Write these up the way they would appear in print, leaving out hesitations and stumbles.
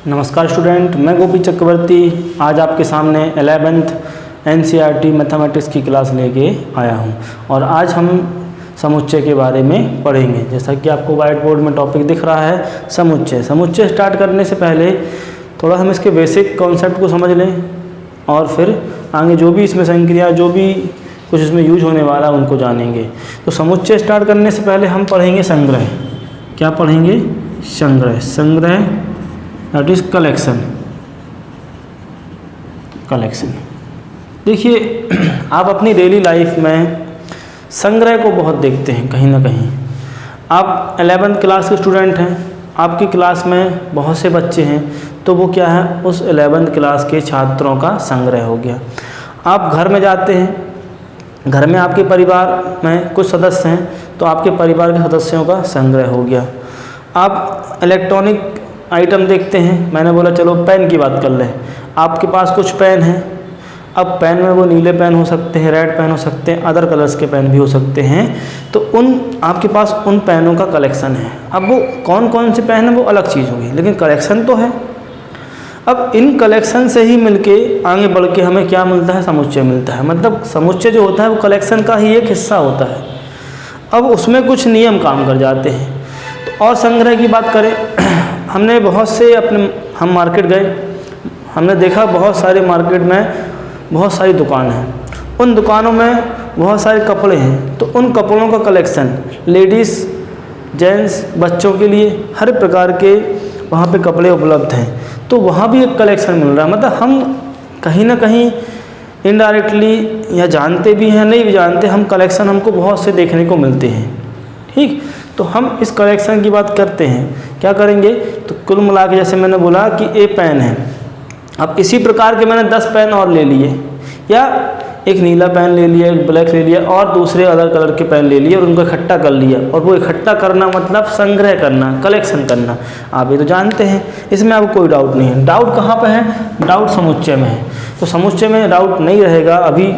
नमस्कार स्टूडेंट, मैं गोपी चक्रवर्ती आज आपके सामने 11th NCERT मैथमेटिक्स की क्लास लेके आया हूं और आज हम समुच्चय के बारे में पढ़ेंगे। जैसा कि आपको वाइट बोर्ड में टॉपिक दिख रहा है समुच्चय। समुच्चय स्टार्ट करने से पहले थोड़ा हम इसके बेसिक कॉन्सेप्ट को समझ लें और फिर आगे जो भी इसमें संक्रिया जो भी कुछ इसमें यूज होने वाला है उनको जानेंगे। तो समुच्चय स्टार्ट करने से पहले हम पढ़ेंगे संग्रह। क्या पढ़ेंगे? संग्रह। संग्रह दैट इज कलेक्शन। देखिए, आप अपनी डेली लाइफ में संग्रह को बहुत देखते हैं कहीं ना कहीं। आप 11th क्लास के स्टूडेंट हैं, आपकी क्लास में बहुत से बच्चे हैं, तो वो क्या है, उस 11th क्लास के छात्रों का संग्रह हो गया। आप घर में जाते हैं, घर में आपके परिवार में कुछ सदस्य हैं, तो आपके परिवार के सदस्यों का संग्रह हो गया। आप इलेक्ट्रॉनिक आइटम देखते हैं, मैंने बोला चलो पेन की बात कर लें। आपके पास कुछ पेन हैं, अब पेन में वो नीले पेन हो सकते हैं, रेड पेन हो सकते हैं, अदर कलर्स के पेन भी हो सकते हैं। तो आपके पास उन पेनों का कलेक्शन है। अब वो कौन कौन से पेन है वो अलग चीज़ होगी, लेकिन कलेक्शन तो है। अब इन कलेक्शन से ही मिलके आगे बढ़ के हमें क्या मिलता है? समुच्चय मिलता है। मतलब समुच्चय जो होता है वो कलेक्शन का ही एक हिस्सा होता है। अब उसमें कुछ नियम काम कर जाते हैं। तो और संग्रह की बात करें, हमने बहुत से हम मार्केट गए, हमने देखा बहुत सारे मार्केट में बहुत सारी दुकान हैं। उन दुकानों में बहुत सारे कपड़े हैं, तो उन कपड़ों का कलेक्शन लेडीज़, जेंट्स, बच्चों के लिए हर प्रकार के वहाँ पे कपड़े उपलब्ध हैं। तो वहाँ भी एक कलेक्शन मिल रहा है। मतलब हम कहीं ना कहीं इनडायरेक्टली या जानते भी हैं नहीं भी जानते, हम कलेक्शन हमको बहुत से देखने को मिलते हैं। ठीक, तो हम इस कलेक्शन की बात करते हैं। क्या करेंगे? तो कुल मिला के जैसे मैंने बोला कि ए पेन है, अब इसी प्रकार के मैंने 10 पेन और ले लिए, या एक नीला पेन ले लिया, एक ब्लैक ले लिया और दूसरे अदर कलर के पेन ले लिए और उनको इकट्ठा कर लिया। और वो इकट्ठा करना मतलब संग्रह करना, कलेक्शन करना। आप ये तो जानते हैं, इसमें आपको कोई डाउट नहीं है। डाउट कहाँ पे है? डाउट समुच्चय में है। तो समुच्चय में डाउट नहीं रहेगा। अभी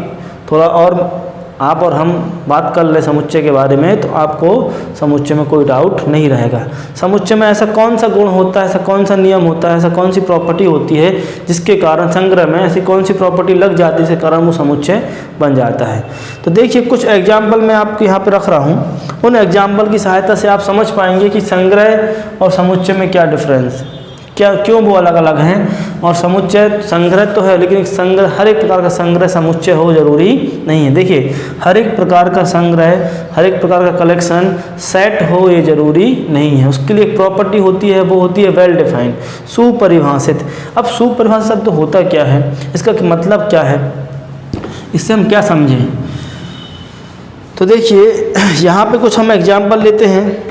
थोड़ा और आप और हम बात कर ले समुच्चय के बारे में, तो आपको समुच्चय में कोई डाउट नहीं रहेगा। समुच्चय में ऐसा कौन सा गुण होता है, ऐसा कौन सा नियम होता है, ऐसा कौन सी प्रॉपर्टी होती है जिसके कारण संग्रह में ऐसी कौन सी प्रॉपर्टी लग जाती है, जिसके कारण वो समुच्चय बन जाता है। तो देखिए, कुछ एग्जाम्पल मैं आपके यहाँ पे रख रहा हूँ। उन एग्जाम्पल की सहायता से आप समझ पाएंगे कि संग्रह और समुच्चय में क्या डिफरेंस, क्यों वो अलग अलग हैं। और समुच्चय संग्रह तो है, लेकिन संग्रह हर एक प्रकार का संग्रह समुच्चय हो जरूरी नहीं है। देखिए, हर एक प्रकार का संग्रह, हर एक प्रकार का कलेक्शन सेट हो ये जरूरी नहीं है। उसके लिए एक प्रॉपर्टी होती है, वो होती है वेल डिफाइंड, सुपरिभाषित। अब सुपरिभाषित शब्द होता क्या है, इसका मतलब क्या है, इससे हम क्या समझें? तो देखिए, यहाँ पे कुछ हम एग्जाम्पल लेते हैं।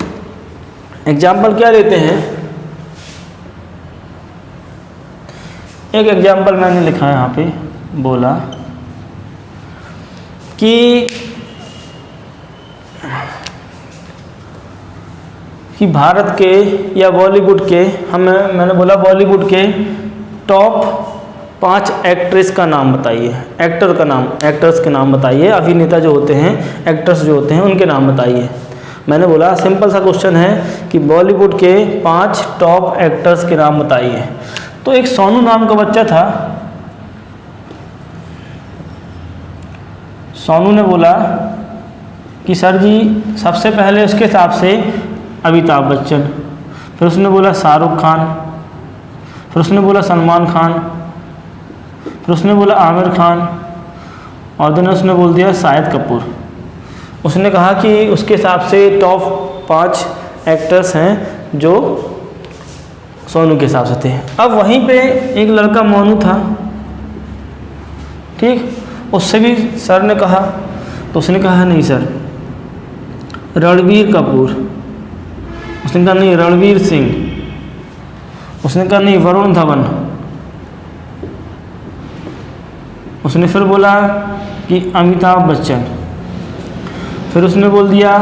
एग्जाम्पल क्या लेते हैं? एक एग्जाम्पल मैंने लिखा है यहाँ पे, बोला कि भारत के या बॉलीवुड के, मैंने बोला बॉलीवुड के टॉप 5 एक्ट्रेस का नाम बताइए, एक्टर्स के नाम बताइए, अभिनेता जो होते हैं, एक्टर्स जो होते हैं उनके नाम बताइए। मैंने बोला सिंपल सा क्वेश्चन है कि बॉलीवुड के 5 टॉप एक्टर्स के नाम बताइए। तो एक सोनू नाम का बच्चा था, सोनू ने बोला कि सर जी सबसे पहले उसके हिसाब से अमिताभ बच्चन, फिर उसने बोला शाहरुख खान, फिर उसने बोला सलमान खान, फिर उसने बोला आमिर खान, और दिन उसने बोल दिया शाहिद कपूर। उसने कहा कि उसके हिसाब से टॉप 5 एक्टर्स हैं जो सोनू के हिसाब से थे। अब वहीं पे एक लड़का मोनू था, ठीक, उससे भी सर ने कहा, तो उसने कहा नहीं सर रणबीर कपूर, उसने कहा नहीं रणवीर सिंह, उसने कहा नहीं वरुण धवन, उसने फिर बोला कि अमिताभ बच्चन, फिर उसने बोल दिया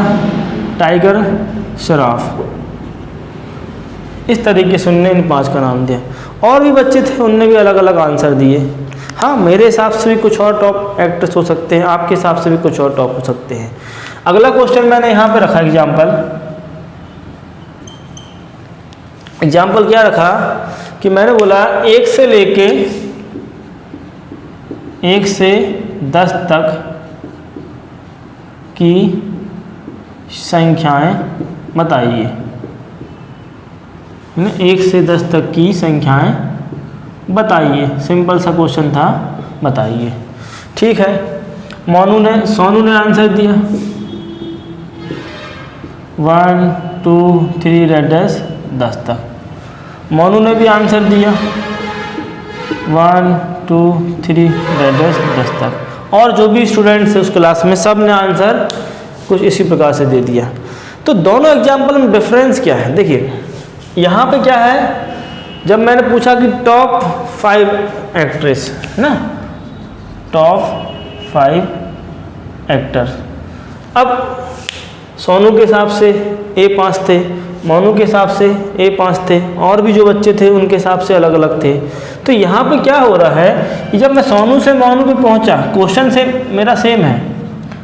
टाइगर श्रॉफ। इस तरीके से उनने इन 5 का नाम दिया। और भी बच्चे थे, उनने भी अलग अलग आंसर दिए। हाँ, मेरे हिसाब से भी कुछ और टॉप एक्टर्स हो सकते हैं, आपके हिसाब से भी कुछ और टॉप हो सकते हैं। अगला क्वेश्चन मैंने यहाँ पे रखा एग्जाम्पल, एग्जाम्पल क्या रखा कि मैंने बोला 1 से 10 तक की संख्याएं बताइए। 1 से 10 तक की संख्याएं बताइए, सिंपल सा क्वेश्चन था, बताइए। ठीक है, सोनू ने आंसर दिया 1 2 3 10 तक। मोनू ने भी आंसर दिया 1 2 3 10 तक। और जो भी स्टूडेंट्स हैं उस क्लास में सब ने आंसर कुछ इसी प्रकार से दे दिया। तो दोनों एग्जाम्पल में डिफरेंस क्या है? देखिए यहाँ पे क्या है, जब मैंने पूछा कि टॉप 5 एक्ट्रेस है ना, टॉप 5 एक्टर, अब सोनू के हिसाब से A5 थे, मोनू के हिसाब से A5 थे, और भी जो बच्चे थे उनके हिसाब से अलग अलग थे। तो यहाँ पे क्या हो रहा है कि जब मैं सोनू से मोनू पे पहुँचा, क्वेश्चन से मेरा सेम है,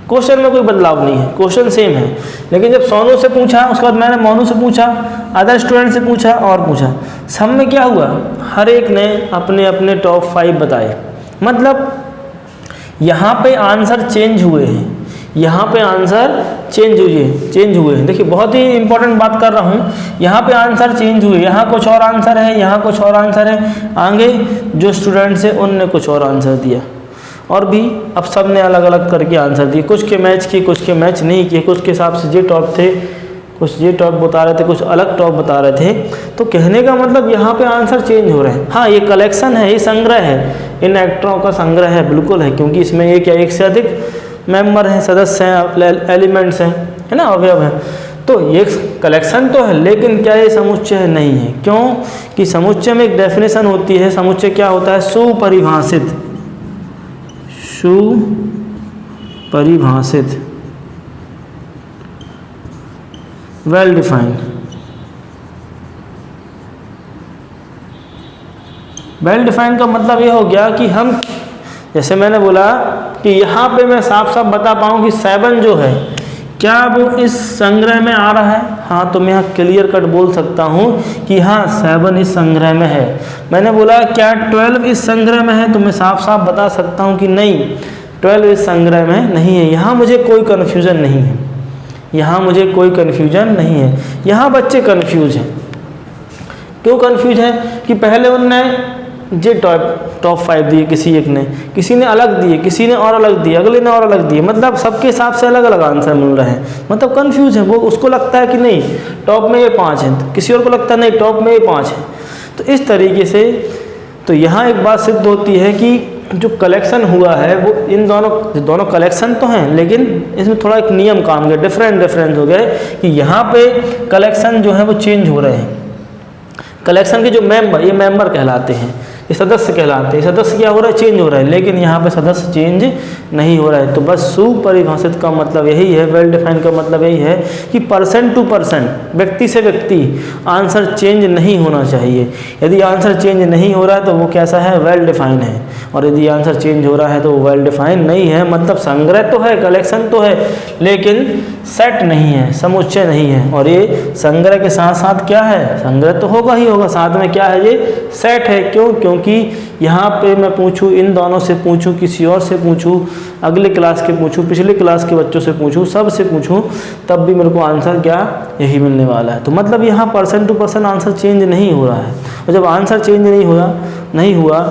क्वेश्चन में कोई बदलाव नहीं है, क्वेश्चन सेम है, लेकिन जब सोनू से पूछा उसके बाद मैंने मोनू से पूछा, अदर स्टूडेंट से पूछा और पूछा, सब में क्या हुआ, हर एक ने अपने अपने टॉप 5 बताए। मतलब यहाँ पे आंसर चेंज हुए हैं, यहाँ पे आंसर चेंज हुए हैं। देखिए बहुत ही इंपॉर्टेंट बात कर रहा हूँ, यहाँ पे आंसर चेंज हुए, यहाँ कुछ और आंसर है, यहाँ कुछ और आंसर है, आगे जो स्टूडेंट्स हैं उनने कुछ और आंसर दिया, और भी अब सब ने अलग अलग करके आंसर दिए। कुछ के मैच किए, कुछ के मैच नहीं किए, कुछ के हिसाब से ये टॉप थे, कुछ ये टॉप बता रहे थे, कुछ अलग टॉप बता रहे थे। तो कहने का मतलब यहाँ पे आंसर चेंज हो रहे हैं। हाँ, ये कलेक्शन है, ये संग्रह है, इन एक्टरों का संग्रह है, बिल्कुल है, क्योंकि इसमें एक या एक से अधिक मेंबर हैं, सदस्य हैं, एलिमेंट्स हैं, है ना, अवयव हैं। तो ये कलेक्शन तो है, लेकिन क्या ये समुच्चय नहीं है? क्यों कि समुच्चय में एक डेफिनेशन होती है। समुच्चय क्या होता है? सुपरिभाषित, वेल डिफाइंड। वेल डिफाइंड का मतलब ये हो गया कि हम, जैसे मैंने बोला कि यहाँ पे मैं साफ साफ बता पाऊँ कि 7 जो है क्या वो इस संग्रह में आ रहा है? हाँ, तो मैं यहाँ क्लियर कट बोल सकता हूँ कि हाँ 7 इस संग्रह में है। मैंने बोला क्या 12 इस संग्रह में है? तो मैं साफ साफ बता सकता हूँ कि नहीं, 12 इस संग्रह में नहीं है। यहाँ मुझे कोई कन्फ्यूज़न नहीं है, यहाँ मुझे कोई कन्फ्यूजन नहीं है। यहाँ बच्चे कन्फ्यूज हैं। क्यों कन्फ्यूज हैं? कि पहले उनने जे टॉप 5 दिए, किसी एक ने, किसी ने अलग दिए, किसी ने और अलग दिए, अगले ने और अलग दिए, मतलब सबके हिसाब से अलग अलग आंसर मिल रहे हैं। मतलब कन्फ्यूज है वो, उसको लगता है कि नहीं टॉप में ये 5 हैं, किसी और को लगता है नहीं टॉप में ये 5 हैं। तो इस तरीके से तो यहाँ एक बात सिद्ध होती है कि जो कलेक्शन हुआ है वो इन दोनों कलेक्शन तो हैं, लेकिन इसमें थोड़ा एक नियम काम गया, डिफरेंस हो गए कि यहाँ पे कलेक्शन जो है वो चेंज हो रहे हैं। कलेक्शन के जो मेंबर, ये मेंबर कहलाते हैं, ये सदस्य कहलाते हैं। सदस्य क्या हो रहा है? चेंज हो रहा है, लेकिन यहाँ पे सदस्य चेंज नहीं हो रहा है। तो बस सुपरिभाषित का मतलब यही है, वेल डिफाइंड का मतलब यही है कि पर्सन टू पर्सन, व्यक्ति से व्यक्ति आंसर चेंज नहीं होना चाहिए। यदि आंसर चेंज नहीं हो रहा है तो वो कैसा है? वेल डिफाइंड है। और यदि आंसर चेंज हो रहा है तो वो वेल डिफाइंड नहीं है। मतलब संग्रह तो है, कलेक्शन तो है, लेकिन सेट नहीं है, समुच्चय नहीं है। और ये संग्रह के साथ साथ क्या है? संग्रह तो होगा ही होगा, साथ में क्या है? ये सेट है। क्यों? क्योंकि यहाँ पे मैं पूछूं, इन दोनों से पूछूं, किसी और से पूछूं, अगले क्लास के पूछूं, पिछले क्लास के बच्चों से पूछूं, सब से पूछूं, तब भी मेरे को आंसर क्या यही मिलने वाला है। तो मतलब यहाँ person to person answer change नहीं हो रहा है। और जब आंसर चेंज नहीं हुआ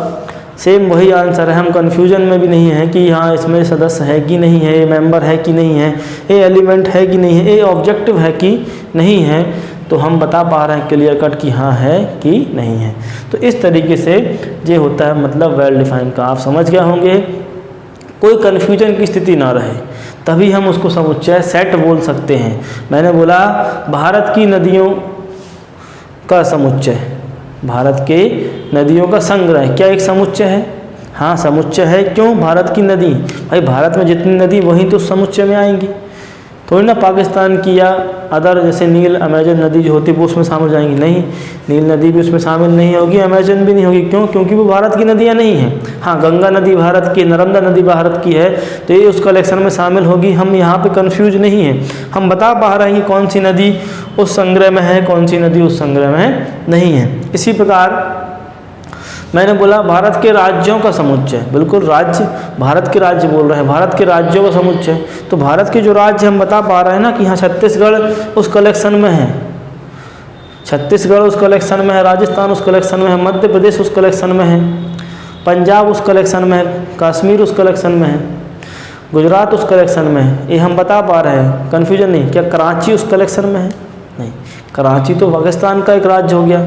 सेम वही आंसर है, हम कन्फ्यूजन में भी नहीं है कि हाँ इसमें सदस्य है कि नहीं है, ये मेंबर है कि नहीं है, ये एलिमेंट है कि नहीं है, ये ऑब्जेक्टिव है कि नहीं है, तो हम बता पा रहे हैं क्लियर कट कि हाँ है कि नहीं है। तो इस तरीके से ये होता है मतलब वेल डिफाइंड का। आप समझ गए होंगे, कोई कन्फ्यूजन की स्थिति ना रहे, तभी हम उसको समुच्चय सेट बोल सकते हैं। मैंने बोला भारत की नदियों का समुच्चय, भारत के नदियों का संग्रह क्या एक समुच्चय है? हाँ समुच्चय है। क्यों? भारत की नदी, भाई भारत में जितनी नदी वही तो समुच्चय में आएंगी, थोड़ी ना पाकिस्तान की या अदर जैसे नील अमेजन नदी जो होती है वो उसमें शामिल जाएंगी। नहीं, नील नदी भी उसमें शामिल नहीं होगी, अमेजन भी नहीं होगी। क्यों? क्योंकि वो भारत की नदियाँ नहीं हैं। हाँ, गंगा नदी भारत की, नर्मदा नदी भारत की है, तो ये उस कलेक्शन में शामिल होगी। हम यहाँ पे कंफ्यूज नहीं हैं, हम बता पा रहे हैं कि कौन सी नदी उस संग्रह में है, कौन सी नदी उस संग्रह में नहीं है। इसी प्रकार मैंने बोला भारत के राज्यों का समुच्चय, बिल्कुल राज्य, भारत के राज्य बोल रहे हैं, भारत के राज्यों का समुच्चय। तो भारत के जो राज्य हम बता पा रहे हैं ना कि हाँ छत्तीसगढ़ उस कलेक्शन में है, छत्तीसगढ़ उस कलेक्शन में है, राजस्थान उस कलेक्शन में है, मध्य प्रदेश उस कलेक्शन में है, पंजाब उस कलेक्शन में है, कश्मीर उस कलेक्शन में है, गुजरात उस कलेक्शन में है, ये हम बता पा रहे हैं, कन्फ्यूजन नहीं। क्या कराची उस कलेक्शन में है? नहीं, कराची तो पाकिस्तान का एक राज्य हो गया,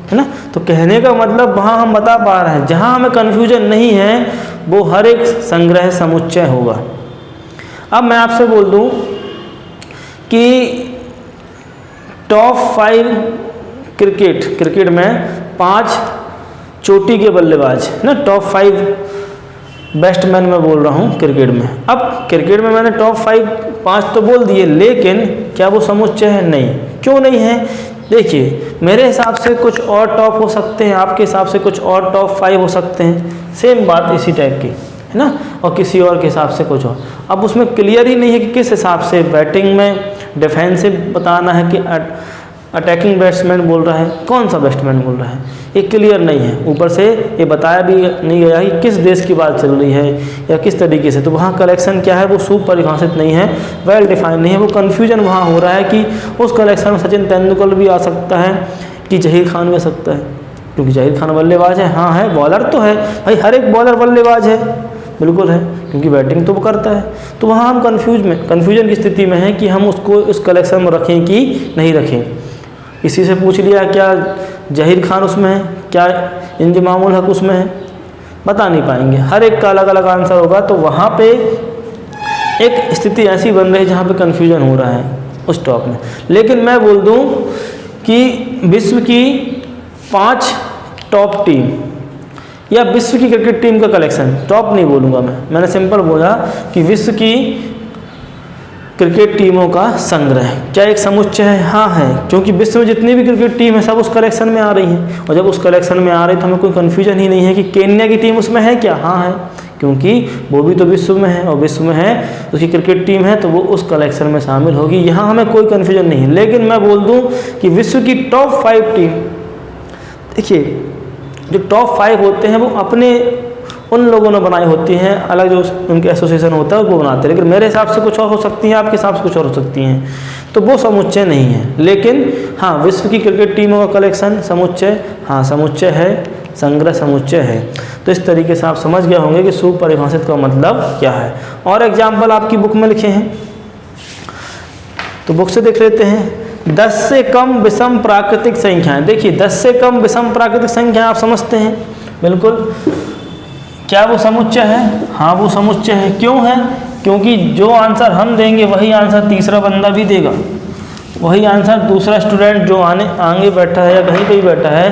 है ना। तो कहने का मतलब वहाँ हम बता पा रहे हैं, जहाँ हमें कन्फ्यूजन नहीं है वो हर एक संग्रह समुच्चय होगा। अब मैं आपसे बोल दूँ कि टॉप 5 क्रिकेट में 5 चोटी के बल्लेबाज ना, टॉप 5 बैट्समैन मैं बोल रहा हूँ क्रिकेट में। अब क्रिकेट में मैंने टॉप 5 तो बोल दिए, लेकिन क्या वो समुच्चय है? नहीं। क्यों नहीं है? देखिए, मेरे हिसाब से कुछ और टॉप हो सकते हैं, आपके हिसाब से कुछ और टॉप 5 हो सकते हैं, सेम बात इसी टाइप की, है ना। और किसी और के हिसाब से कुछ और। अब उसमें क्लियर ही नहीं है कि किस हिसाब से बैटिंग में डिफेंसिव बताना है कि अटैकिंग बैट्समैन बोल रहा है, कौन सा बैट्समैन बोल रहा है, ये क्लियर नहीं है। ऊपर से ये बताया भी नहीं गया कि किस देश की बात चल रही है या किस तरीके से। तो वहाँ कलेक्शन क्या है वो सुपरिभाषित नहीं है, वेल डिफाइंड नहीं है। वो कन्फ्यूजन वहाँ हो रहा है कि उस कलेक्शन में सचिन तेंदुलकर भी आ सकता है कि जहीर खान भी आ सकता है, क्योंकि जहीर खान बल्लेबाज है। हाँ है, बॉलर तो है भाई, हर एक बॉलर बल्लेबाज है, बिल्कुल है, क्योंकि बैटिंग तो वो करता है। तो वहाँ हम कन्फ्यूजन की स्थिति में है कि हम उसको उस कलेक्शन में रखें कि नहीं रखें। किसी से पूछ लिया क्या जहीर खान उसमें है, क्या इंजमामुल हक उसमें है, बता नहीं पाएंगे, हर एक का अलग अलग आंसर होगा। तो वहाँ पे एक स्थिति ऐसी बन रही है जहाँ पे कन्फ्यूजन हो रहा है उस टॉप में। लेकिन मैं बोल दूँ कि विश्व की 5 टॉप टीम या विश्व की क्रिकेट टीम का कलेक्शन, टॉप नहीं बोलूँगा मैंने सिंपल बोला कि विश्व की क्रिकेट टीमों का संग्रह क्या एक समुच्चय है? हाँ है, क्योंकि विश्व में जितनी भी क्रिकेट टीम है सब उस कलेक्शन में आ रही हैं। और जब उस कलेक्शन में आ रही तो हमें कोई कन्फ्यूजन ही नहीं है कि केन्या की टीम उसमें है क्या? हाँ है, क्योंकि वो भी तो विश्व में है, और विश्व में है उसकी क्रिकेट टीम है तो वो उस कलेक्शन में शामिल होगी। यहाँ हमें कोई कन्फ्यूजन नहीं है। लेकिन मैं बोल दूँ कि विश्व की टॉप 5 टीम, देखिए जो टॉप 5 होते हैं वो अपने उन लोगों ने बनाई होती हैं, अलग जो उनके एसोसिएशन होता है वो बनाते हैं। लेकिन मेरे हिसाब से कुछ और हो सकती हैं, आपके हिसाब से कुछ और हो सकती हैं, तो वो समुच्चय नहीं है। लेकिन हाँ, विश्व की क्रिकेट टीमों का कलेक्शन समुच्चय, हाँ समुच्चय है, संग्रह समुच्चय है। तो इस तरीके से आप समझ गए होंगे कि सुपरिभाषित का मतलब क्या है। और एग्जाम्पल आपकी बुक में लिखे हैं, तो बुक से देख लेते हैं। 10 से कम विषम प्राकृतिक संख्याएं। देखिए 10 से कम विषम प्राकृतिक संख्याएं आप समझते हैं, बिल्कुल। क्या वो समुच्चय है? हाँ वो समुच्चय है। क्यों है? क्योंकि जो आंसर हम देंगे वही आंसर तीसरा बंदा भी देगा, वही आंसर दूसरा स्टूडेंट जो आगे बैठा है या कहीं पे भी बैठा है,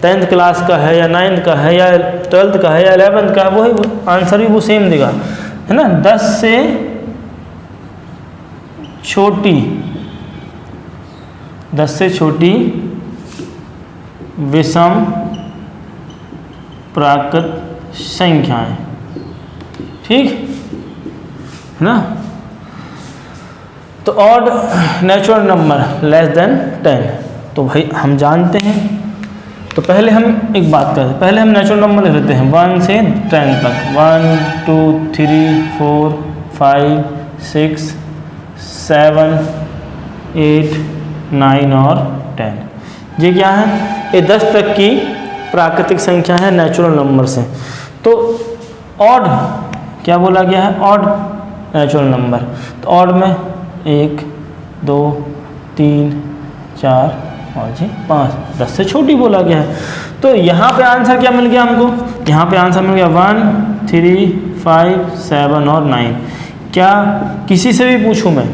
10th क्लास का है या 9th का है या 12th का है या 11th का है, वही आंसर भी वो सेम देगा, है ना। 10 से छोटी विषम प्राकृतिक संख्याएं, ठीक है ना। तो odd natural number less than 10, तो भाई हम जानते हैं। तो पहले हम एक बात करते हैं, पहले हम नेचुरल नंबर लिख लेते हैं 1 से 10 तक। 1 2 3 4 5 6 7 8 9 और 10। ये क्या है? ये 10 तक की प्राकृतिक संख्या है नेचुरल नंबर से। तो ऑड क्या बोला गया है? Odd natural number. तो ऑड में 1 2 3 4 और जी 5, 10 से छोटी बोला गया है। तो यहाँ पे आंसर क्या मिल गया हमको? यहाँ पे आंसर मिल गया 1 3 5 7 और 9। क्या किसी से भी पूछूँ मैं,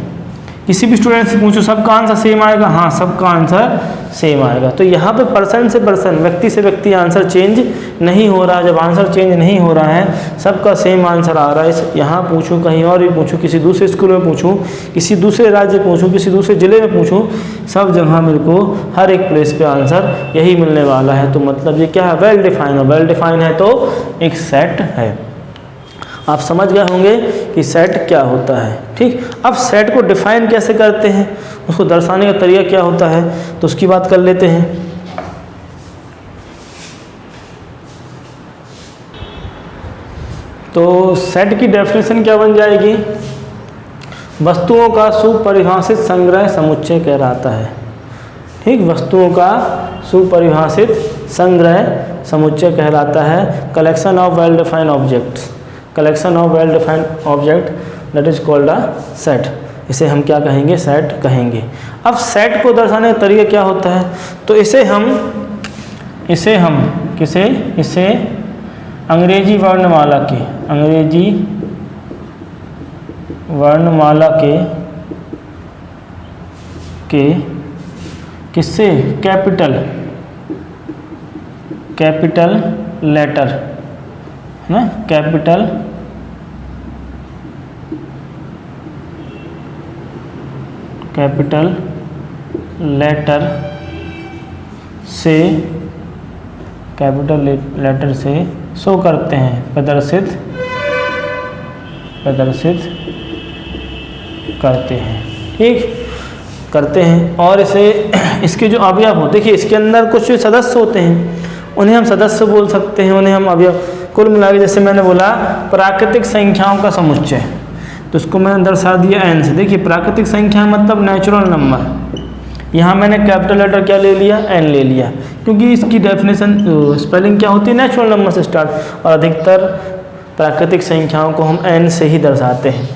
किसी भी स्टूडेंट से पूछूँ, सबका आंसर सेम आएगा? हाँ सबका आंसर सेम आएगा। तो यहाँ पे पर्सन से पर्सन, व्यक्ति से व्यक्ति आंसर चेंज नहीं हो रहा है। जब आंसर चेंज नहीं हो रहा है, सबका सेम आंसर आ रहा है। यहाँ पूछूँ, कहीं और भी पूछूँ, किसी दूसरे स्कूल में पूछूँ, किसी दूसरे राज्य पूछूँ, किसी दूसरे ज़िले में पूछूँ, सब जगह मेरे को हर एक प्लेस पे आंसर यही मिलने वाला है। तो मतलब ये क्या है? वेल डिफाइन है। वेल डिफाइन है तो एक सेट है। आप समझ गए होंगे कि सेट क्या होता है। ठीक, अब सेट को डिफाइन कैसे करते हैं, उसको दर्शाने का तरीका क्या होता है, तो उसकी बात कर लेते हैं। तो सेट की डेफिनेशन क्या बन जाएगी, वस्तुओं का सुपरिभाषित संग्रह समुच्चय कहलाता है। ठीक, वस्तुओं का सुपरिभाषित संग्रह समुच्चय कहलाता है। Collection of well defined objects, collection of well defined object that is called a set. इसे हम क्या कहेंगे, सेट कहेंगे। अब सेट को दर्शाने का तरीका क्या होता है, तो इसे अंग्रेजी वर्णमाला के किससे, कैपिटल लेटर है ना, कैपिटल लेटर से शो करते हैं, प्रदर्शित करते हैं। ठीक, करते हैं। और इसके जो अवयव हो, देखिए इसके अंदर कुछ सदस्य होते हैं, उन्हें हम सदस्य बोल सकते हैं, उन्हें हम अवयव। कुल मिला के जैसे मैंने बोला प्राकृतिक संख्याओं का समुच्चय, तो इसको मैंने दर्शा दिया n से। देखिए प्राकृतिक संख्या मतलब नेचुरल नंबर, यहाँ मैंने कैपिटल लेटर क्या ले लिया, n ले लिया, क्योंकि इसकी डेफिनेशन स्पेलिंग क्या होती है, नेचुरल नंबर से स्टार्ट, और अधिकतर प्राकृतिक संख्याओं को हम n से ही दर्शाते हैं।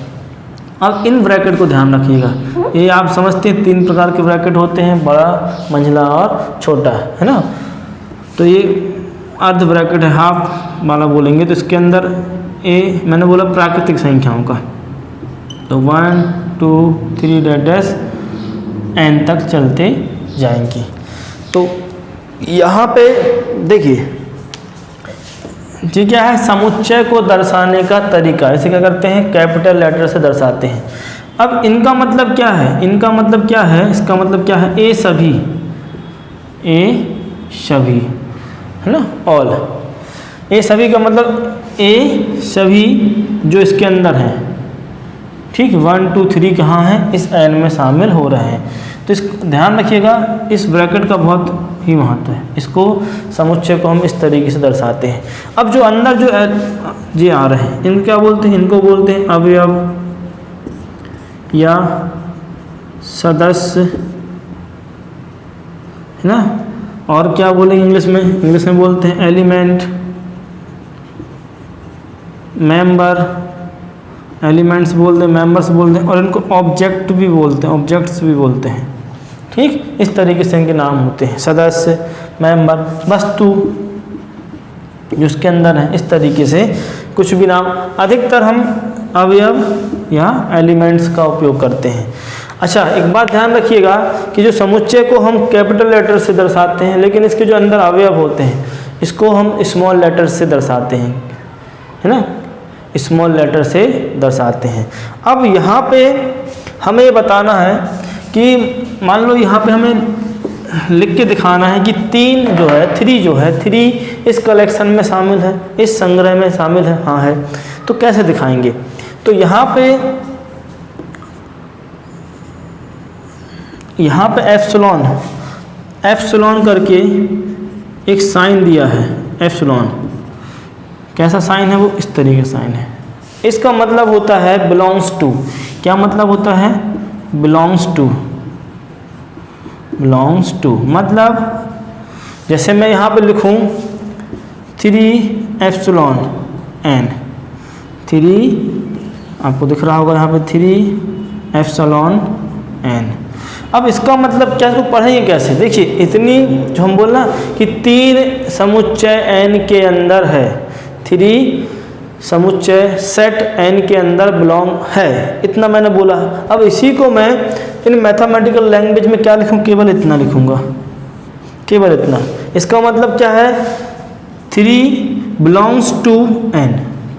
अब इन ब्रैकेट को ध्यान रखिएगा, ये आप समझते हैं 3 प्रकार के ब्रैकेट होते हैं, बड़ा, मंझला और छोटा, है ना। तो ये अर्ध ब्रैकेट है, हाफ वाला बोलेंगे, तो इसके अंदर ए मैंने बोला प्राकृतिक संख्याओं का, तो 1 2 3 डैश n तक चलते जाएंगे। तो यहाँ पे देखिए ये क्या है, समुच्चय को दर्शाने का तरीका, इसे क्या करते हैं, कैपिटल लेटर से दर्शाते हैं। अब इनका मतलब क्या है, इसका मतलब क्या है, ए सभी है ना, ऑल। ए सभी का मतलब ए सभी जो इसके अंदर हैं, ठीक, 1 2 3 कहाँ हैं, इस n में शामिल हो रहे हैं। तो इस ध्यान रखिएगा, इस ब्रैकेट का बहुत ही महत्व है। इसको समुच्चय को हम इस तरीके से दर्शाते हैं। अब जो अंदर जो ये आ रहे हैं, इनको क्या बोलते हैं, इनको बोलते हैं अवयव या सदस्य, है ना। और क्या बोलेंगे इंग्लिश में बोलते हैं एलिमेंट, मेंबर, एलिमेंट्स बोलते हैं, मेंबर्स बोलते हैं, और इनको ऑब्जेक्ट्स भी बोलते हैं। ठीक, इस तरीके से इनके नाम होते हैं, सदस्य, मेंबर, वस्तु जो इसके अंदर है, इस तरीके से कुछ भी नाम। अधिकतर हम अवयव या एलिमेंट्स का उपयोग करते हैं। अच्छा, एक बात ध्यान रखिएगा कि जो समुच्चय को हम कैपिटल लेटर से दर्शाते हैं, लेकिन इसके जो अंदर अवयव होते हैं इसको हम स्मॉल लेटर से दर्शाते हैं, है ना, स्मॉल लेटर से दर्शाते हैं। अब यहाँ पे हमें ये बताना है कि मान लो यहाँ पे हमें लिख के दिखाना है कि 3 जो है 3 इस कलेक्शन में शामिल है, इस संग्रह में शामिल है, हाँ है। तो कैसे दिखाएंगे, तो यहाँ पे एप्सिलॉन करके एक साइन दिया है, एप्सिलॉन कैसा साइन है, वो इस तरीके का साइन है। इसका मतलब होता है बिलोंग्स टू। क्या मतलब होता है, बिलोंग्स टू मतलब जैसे मैं यहाँ पे लिखूँ 3 एप्सिलॉन n, 3 आपको दिख रहा होगा यहाँ पे 3 एप्सिलॉन n। अब इसका मतलब क्या, इसको पढ़ेंगे कैसे, देखिए इतनी जो हम बोल रहे कि 3 समुच्चय n के अंदर है, 3 समुच्चय सेट n के अंदर बिलोंग है, इतना मैंने बोला। अब इसी को मैं इन मैथमेटिकल लैंग्वेज में क्या लिखूं, केवल इतना लिखूंगा, केवल इतना। इसका मतलब क्या है, 3 belongs to n,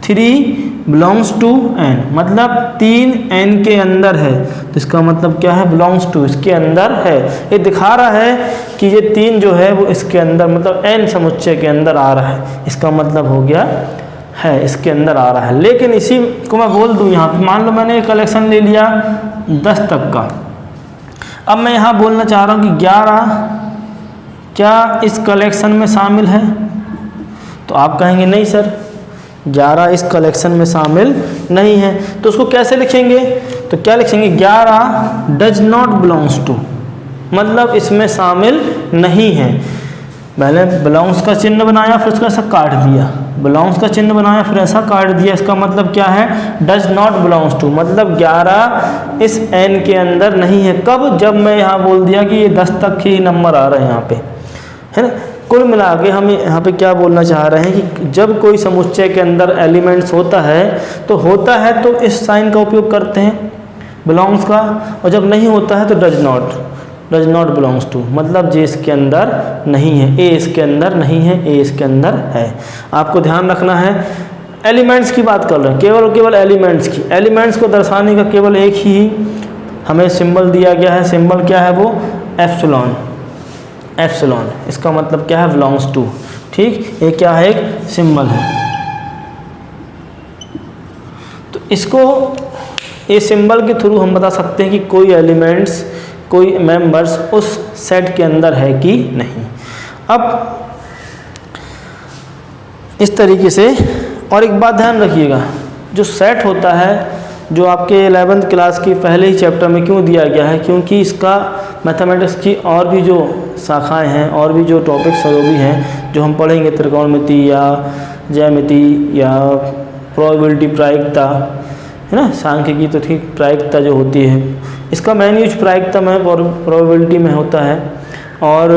3 belongs to n मतलब 3 n के अंदर है, तो इसका मतलब क्या है, बिलोंग्स टू इसके अंदर है। ये दिखा रहा है कि ये 3 जो है वो इसके अंदर मतलब n समुच्चय के अंदर आ रहा है, इसका मतलब हो गया है, इसके अंदर आ रहा है। लेकिन इसी को मैं बोल दूं यहाँ पे, मान लो मैंने एक कलेक्शन ले लिया 10 तक का, अब मैं यहाँ बोलना चाह रहा हूँ कि 11 क्या इस कलेक्शन में शामिल है, तो आप कहेंगे नहीं सर 11 इस कलेक्शन में शामिल नहीं है। तो उसको कैसे लिखेंगे, तो क्या लिखेंगे, 11 डज नॉट बिलोंग्स टू, मतलब इसमें शामिल नहीं है। पहले बिलोंग्स का चिन्ह बनाया, फिर उसको ऐसा काट दिया, बिलोंग्स का चिन्ह बनाया, फिर ऐसा काट दिया। इसका मतलब क्या है, डज नॉट बिलोंग्स टू, मतलब 11 इस n के अंदर नहीं है। कब, जब मैं यहाँ बोल दिया कि ये 10 तक ही नंबर आ रहे हैं यहाँ पे, है ना। कुल मिला के हम यहाँ पे क्या बोलना चाह रहे हैं कि जब कोई समुच्चय के अंदर एलिमेंट्स होता है तो इस साइन का उपयोग करते हैं बिलोंग्स का, और जब नहीं होता है तो डज नॉट बिलोंग्स टू, मतलब जे इसके अंदर नहीं है, ए इसके अंदर नहीं है, ए इसके अंदर है। आपको ध्यान रखना है, एलिमेंट्स की बात कर रहे हैं, केवल एलिमेंट्स की। एलिमेंट्स को दर्शाने का केवल एक ही हमें सिंबल दिया गया है, सिंबल क्या है वो, एप्सिलॉन। इसका मतलब क्या है, बिलोंग्स टू। ठीक, ये क्या है, एक सिंबल है। तो इसको, ये सिंबल के थ्रू हम बता सकते हैं कि कोई एलिमेंट्स, कोई मेंबर्स उस सेट के अंदर है कि नहीं। अब इस तरीके से, और एक बात ध्यान रखिएगा, जो सेट होता है, जो आपके 11th क्लास की पहले ही चैप्टर में क्यों दिया गया है, क्योंकि इसका मैथमेटिक्स की और भी जो शाखाएं हैं, और भी जो टॉपिक्स जो भी हैं, जो हम पढ़ेंगे, त्रिकोणमिति या ज्यामिति या प्रोबेबिलिटी, प्रायिकता, है ना, सांख्यिकी तो ठीक, प्रायिकता जो होती है, इसका मेन यूज प्रायिकता में, प्रोबेबिलिटी में होता है, और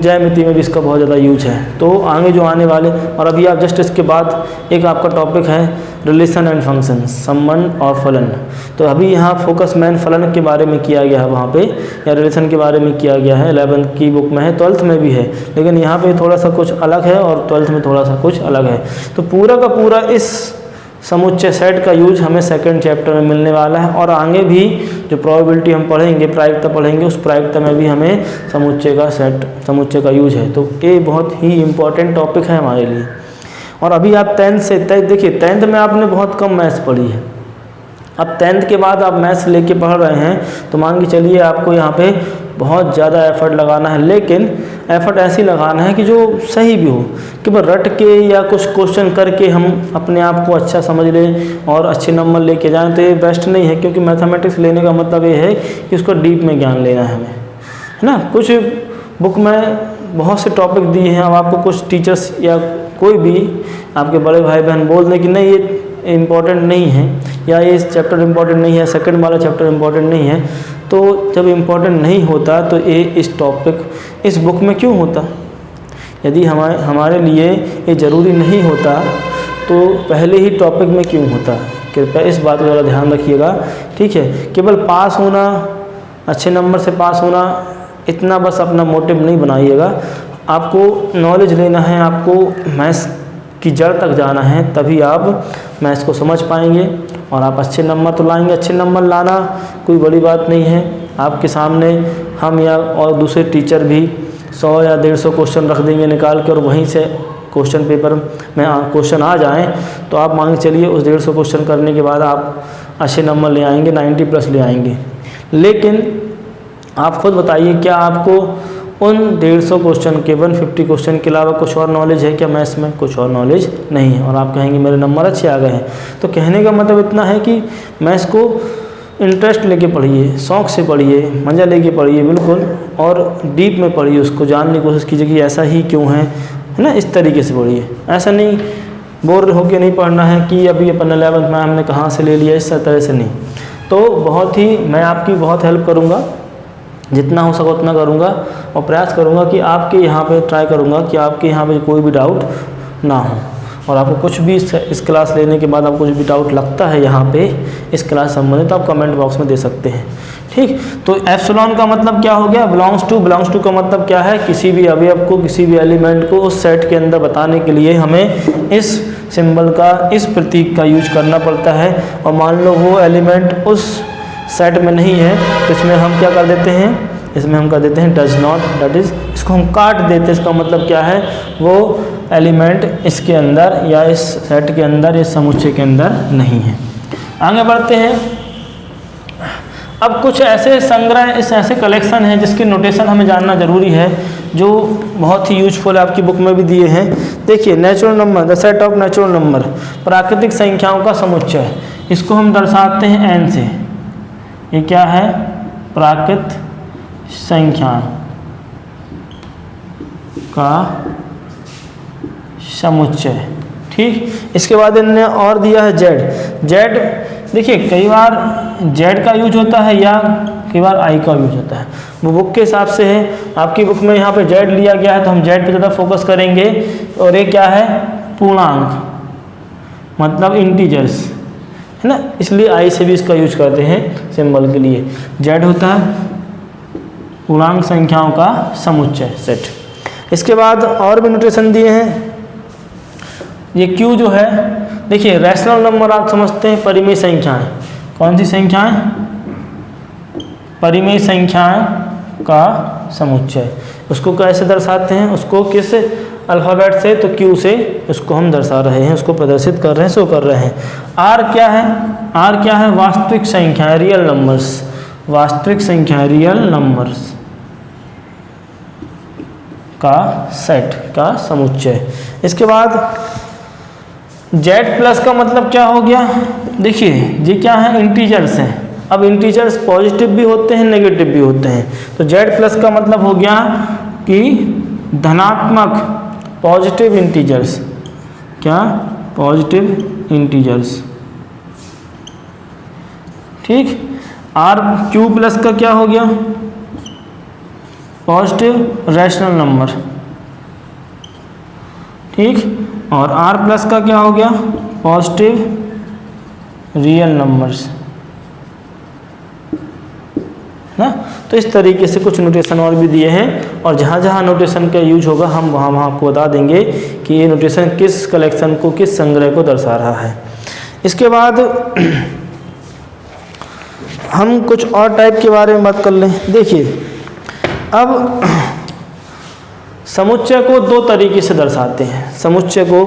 ज्यामिति में भी इसका बहुत ज़्यादा यूज है। तो आगे जो आने वाले, और अभी आप जस्ट इसके बाद एक आपका टॉपिक है रिलेशन एंड फंक्शन, संबंध और फलन। तो अभी यहाँ फोकस मेन फलन के बारे में किया गया है वहाँ पे, या रिलेशन के बारे में किया गया है। 11th की बुक में है, 12th में भी है, लेकिन यहाँ पे थोड़ा सा कुछ अलग है और 12th में थोड़ा सा कुछ अलग है। तो पूरा का पूरा इस समुच्चय सेट का यूज हमें सेकंड चैप्टर में मिलने वाला है, और आगे भी जो प्रोबेबिलिटी हम पढ़ेंगे, प्रायिकता पढ़ेंगे, उस प्रायिकता में भी हमें समुच्चय का यूज है। तो ये बहुत ही इम्पोर्टेंट टॉपिक है हमारे लिए। और अभी आप 10th से देखिए, 10th में आपने बहुत कम मैथ्स पढ़ी है, अब 10th के बाद आप मैथ्स लेके पढ़ रहे हैं, तो मान के चलिए आपको यहाँ पे बहुत ज़्यादा एफर्ट लगाना है, लेकिन एफर्ट ऐसी लगाना है कि जो सही भी हो, कि बस रट के या कुछ क्वेश्चन करके हम अपने आप को अच्छा समझ लें और अच्छे नंबर लेके जाएं, तो ये बेस्ट नहीं है। क्योंकि मैथमेटिक्स लेने का मतलब ये है कि उसको डीप में ज्ञान लेना है हमें, है ना। कुछ बुक में बहुत से टॉपिक दिए हैं, अब आपको कुछ टीचर्स या कोई भी आपके बड़े भाई बहन बोल दें कि नहीं ये इम्पॉर्टेंट नहीं है, या ये चैप्टर इम्पॉर्टेंट नहीं है, सेकंड वाला चैप्टर इम्पॉर्टेंट नहीं है, तो जब इम्पॉर्टेंट नहीं होता तो ये इस टॉपिक, इस बुक में क्यों होता। यदि हमारे लिए ये ज़रूरी नहीं होता तो पहले ही टॉपिक में क्यों होता। कृपया इस बात को ज़रा ध्यान रखिएगा, ठीक है। केवल पास होना, अच्छे नंबर से पास होना, इतना बस अपना मोटिव नहीं बनाइएगा। आपको नॉलेज लेना है, आपको मैथ्स की जड़ तक जाना है, तभी आप मैथ्स को समझ पाएंगे और आप अच्छे नंबर तो लाएंगे। अच्छे नंबर लाना कोई बड़ी बात नहीं है। आपके सामने हम या और दूसरे टीचर भी 100 या 150 क्वेश्चन रख देंगे निकाल के, और वहीं से क्वेश्चन पेपर में क्वेश्चन आ जाएं, तो आप मान के चलिए उस 150 क्वेश्चन करने के बाद आप अच्छे नंबर ले आएंगे, 90+ ले आएंगे। लेकिन आप खुद बताइए, क्या आपको उन 150 क्वेश्चन के 150 क्वेश्चन के अलावा कुछ और नॉलेज है क्या मैथ्स में? कुछ और नॉलेज नहीं है। और आप कहेंगे मेरे नंबर अच्छे आ गए हैं। तो कहने का मतलब इतना है कि मैथ्स को इंटरेस्ट लेके पढ़िए, शौक़ से पढ़िए, मज़ा लेके पढ़िए बिल्कुल, और डीप में पढ़िए, उसको जानने की कोशिश कीजिए कि ऐसा ही क्यों है ना, इस तरीके से पढ़िए। ऐसा नहीं बोर होके नहीं पढ़ना है कि अभी अपन 11th में हमने कहाँ से ले लिया, इस तरह से नहीं। तो बहुत ही मैं आपकी बहुत हेल्प करूँगा, जितना हो सके उतना करूँगा, और प्रयास करूँगा कि आपके यहाँ पे ट्राई करूँगा कि आपके यहाँ पे कोई भी डाउट ना हो। और आपको कुछ भी इस क्लास लेने के बाद आपको कुछ भी डाउट लगता है यहाँ पे इस क्लास संबंधित, तो आप कमेंट बॉक्स में दे सकते हैं, ठीक। तो एप्सिलॉन का मतलब क्या हो गया? बिलोंग्स टू का मतलब क्या है? किसी भी अवयव को, किसी भी एलिमेंट को उस सेट के अंदर बताने के लिए हमें इस सिंबल का, इस प्रतीक का यूज करना पड़ता है। और मान लो वो एलिमेंट उस सेट में नहीं है, तो इसमें हम क्या कर देते हैं, इसमें हम कर देते हैं डज नॉट, दैट इज इसको इसको हम काट देते हैं, इसका मतलब क्या है, वो एलिमेंट इसके अंदर या इस सेट के अंदर, इस समुच्चय के अंदर नहीं है। आगे बढ़ते हैं। अब कुछ ऐसे संग्रह, इस ऐसे कलेक्शन है जिसकी नोटेशन हमें जानना जरूरी है, जो बहुत ही यूजफुल है, आपकी बुक में भी दिए हैं। देखिए, natural number, the set of natural number, प्राकृतिक संख्याओं का समुच्चय, इसको हम दर्शाते हैं n से। ये क्या है, प्राकृतिक संख्या का समुच्चय। ठीक, इसके बाद इन्होंने और दिया है z। देखिए, कई बार z का यूज होता है या कई बार i का यूज होता है, वो बुक के हिसाब से है। आपकी बुक में यहाँ पे z लिया गया है तो हम z पे ज़्यादा फोकस करेंगे। और ये क्या है, पूर्णांक, मतलब इंटीजर्स, है ना, इसलिए i से भी इसका यूज करते हैं सिंबल के लिए। z होता है पूर्णांक संख्याओं का समुच्चय, सेट। इसके बाद और भी नोटेशन दिए हैं। ये q जो है, देखिए रैशनल नंबर आप समझते हैं, परिमेय संख्याएं। कौन सी संख्याएं, परिमेय संख्याएं का समुच्चय। उसको कैसे दर्शाते हैं, उसको किस अल्फ़ाबेट से, तो q से उसको हम दर्शा रहे हैं, उसको प्रदर्शित कर रहे हैं, शो कर रहे हैं। r क्या है, r क्या है, वास्तविक संख्या, रियल नंबर्स, वास्तविक संख्या, रियल नंबर्स का सेट, का समुच्चय। इसके बाद z प्लस का मतलब क्या हो गया, देखिए ये क्या है, इंटीजर्स हैं। अब इंटीजर्स पॉजिटिव भी होते हैं, नेगेटिव भी होते हैं, तो z प्लस का मतलब हो गया कि धनात्मक, पॉजिटिव इंटीजर्स, क्या, पॉजिटिव इंटीजर्स। ठीक, r q प्लस का क्या हो गया, पॉजिटिव रैशनल नंबर। ठीक, और r प्लस का क्या हो गया, पॉजिटिव रियल नंबर्स, ना। तो इस तरीके से कुछ नोटेशन और भी दिए हैं, और जहाँ जहाँ नोटेशन का यूज होगा हम वहाँ आपको बता देंगे कि ये नोटेशन किस कलेक्शन को, किस संग्रह को दर्शा रहा है। इसके बाद हम कुछ और टाइप के बारे में बात कर लें। देखिए, अब समुच्चय को दो तरीके से दर्शाते हैं। समुच्चय को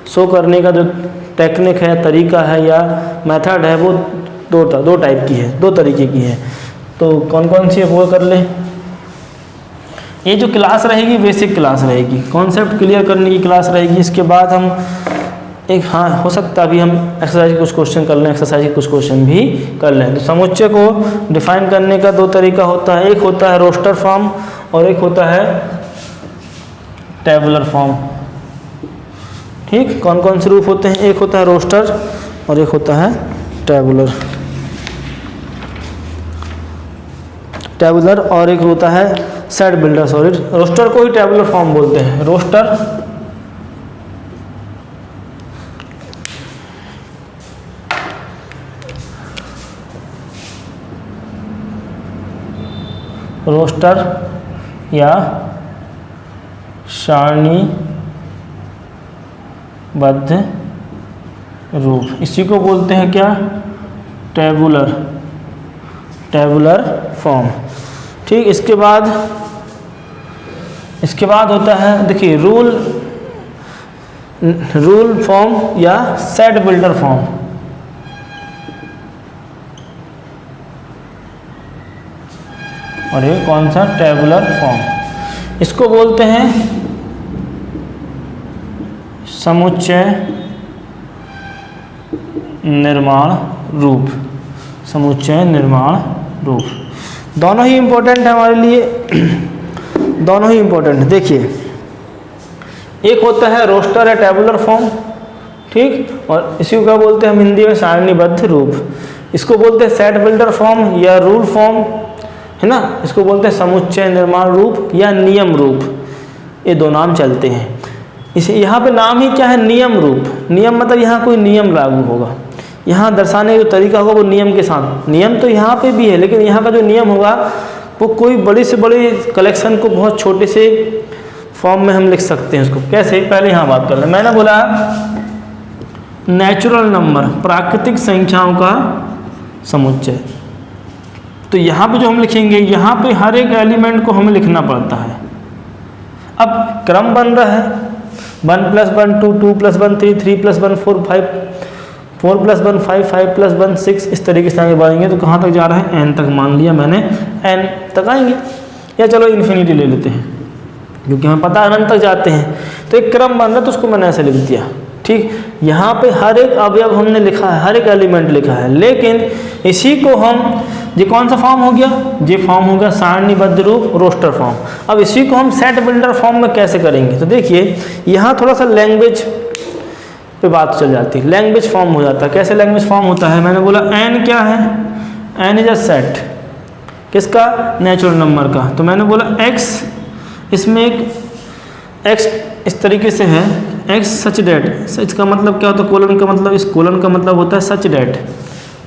शो करने का जो टेक्निक है, तरीका है या मेथड है, वो दो टाइप की है, दो तरीके की है। तो कौन कौन सी है वो कर ले। ये जो क्लास रहेगी बेसिक क्लास रहेगी, कॉन्सेप्ट क्लियर करने की क्लास रहेगी। इसके बाद हम एक, हाँ हो सकता है अभी हम एक्सरसाइज के कुछ क्वेश्चन कर लें, एक्सरसाइज के कुछ क्वेश्चन भी कर लें। तो समुच्चय को डिफाइन करने का दो तरीका होता है, एक होता है रोस्टर फॉर्म और एक होता है टेबुलर फॉर्म। ठीक, कौन कौन से रूप होते हैं, एक होता है रोस्टर और एक होता है टेबुलर और एक होता है सेट बिल्डर। सॉरी, रोस्टर को ही टेबुलर फॉर्म बोलते हैं। रोस्टर या सारणीबद्ध रूप, इसी को बोलते हैं क्या, टेबुलर फॉर्म। ठीक, इसके बाद होता है, देखिए रूल फॉर्म या सेट बिल्डर फॉर्म। और ये कौन सा, टेबुलर फॉर्म। इसको बोलते हैं समुच्चय निर्माण रूप, समुच्चय निर्माण रूप। दोनों ही इम्पोर्टेंट है हमारे लिए, दोनों ही इम्पोर्टेंट है। देखिए, एक होता है रोस्टर या टेबुलर फॉर्म, ठीक, और इसी को क्या बोलते हैं हम हिंदी में, सारणीबद्ध रूप। इसको बोलते हैं सेट बिल्डर फॉर्म या रूल फॉर्म, है ना। इसको बोलते हैं समुच्चय निर्माण रूप या नियम रूप, ये दो नाम चलते हैं। इसे यहाँ पे नाम ही क्या है, नियम रूप। नियम मतलब यहाँ कोई नियम लागू होगा, यहाँ दर्शाने का जो तरीका होगा वो नियम के साथ। नियम तो यहाँ पे भी है, लेकिन यहाँ का जो नियम होगा वो कोई बड़ी से बड़ी कलेक्शन को बहुत छोटे से फॉर्म में हम लिख सकते हैं उसको। कैसे, पहले यहाँ बात कर लें। मैंने बोला नेचुरल नंबर, प्राकृतिक संख्याओं का समुच्चय। तो यहाँ पे जो हम लिखेंगे, यहाँ पे हर एक एलिमेंट को हमें लिखना पड़ता है, अब क्रम बन रहा है 1 + 1 2, 2 + 1 3, 3 + 1 4 5, 4 + 1 5, 5 + 1 6, इस तरीके से आगे बढ़ेंगे तो कहाँ तक जा रहा है, n तक मान लिया मैंने, n तक आएंगे। या चलो इन्फिनिटी ले लेते हैं क्योंकि हमें पता है अनंत तक जाते हैं। तो एक क्रम बन रहा है तो उसको मैंने ऐसे लिख दिया। ठीक, यहाँ पे हर एक अवयव हमने लिखा है, हर एक एलिमेंट लिखा है, लेकिन इसी को हम, ये कौन सा फॉर्म हो गया, ये फॉर्म हो गया सारणीबद्ध रूप, रोस्टर फॉर्म। अब इसी को हम सेट बिल्डर फॉर्म में कैसे करेंगे, तो देखिए यहाँ थोड़ा सा लैंग्वेज पे बात चल जाती है, लैंग्वेज फॉर्म हो जाता है। कैसे लैंग्वेज फॉर्म होता है, मैंने बोला n क्या है, n इज अ सेट किसका, नेचुरल नंबर का। तो मैंने बोला x, इसमें एक x इस तरीके से है, x सच डेट, सच का मतलब क्या होता है, कोलन का मतलब, इस कोलन का मतलब होता है सच डेट,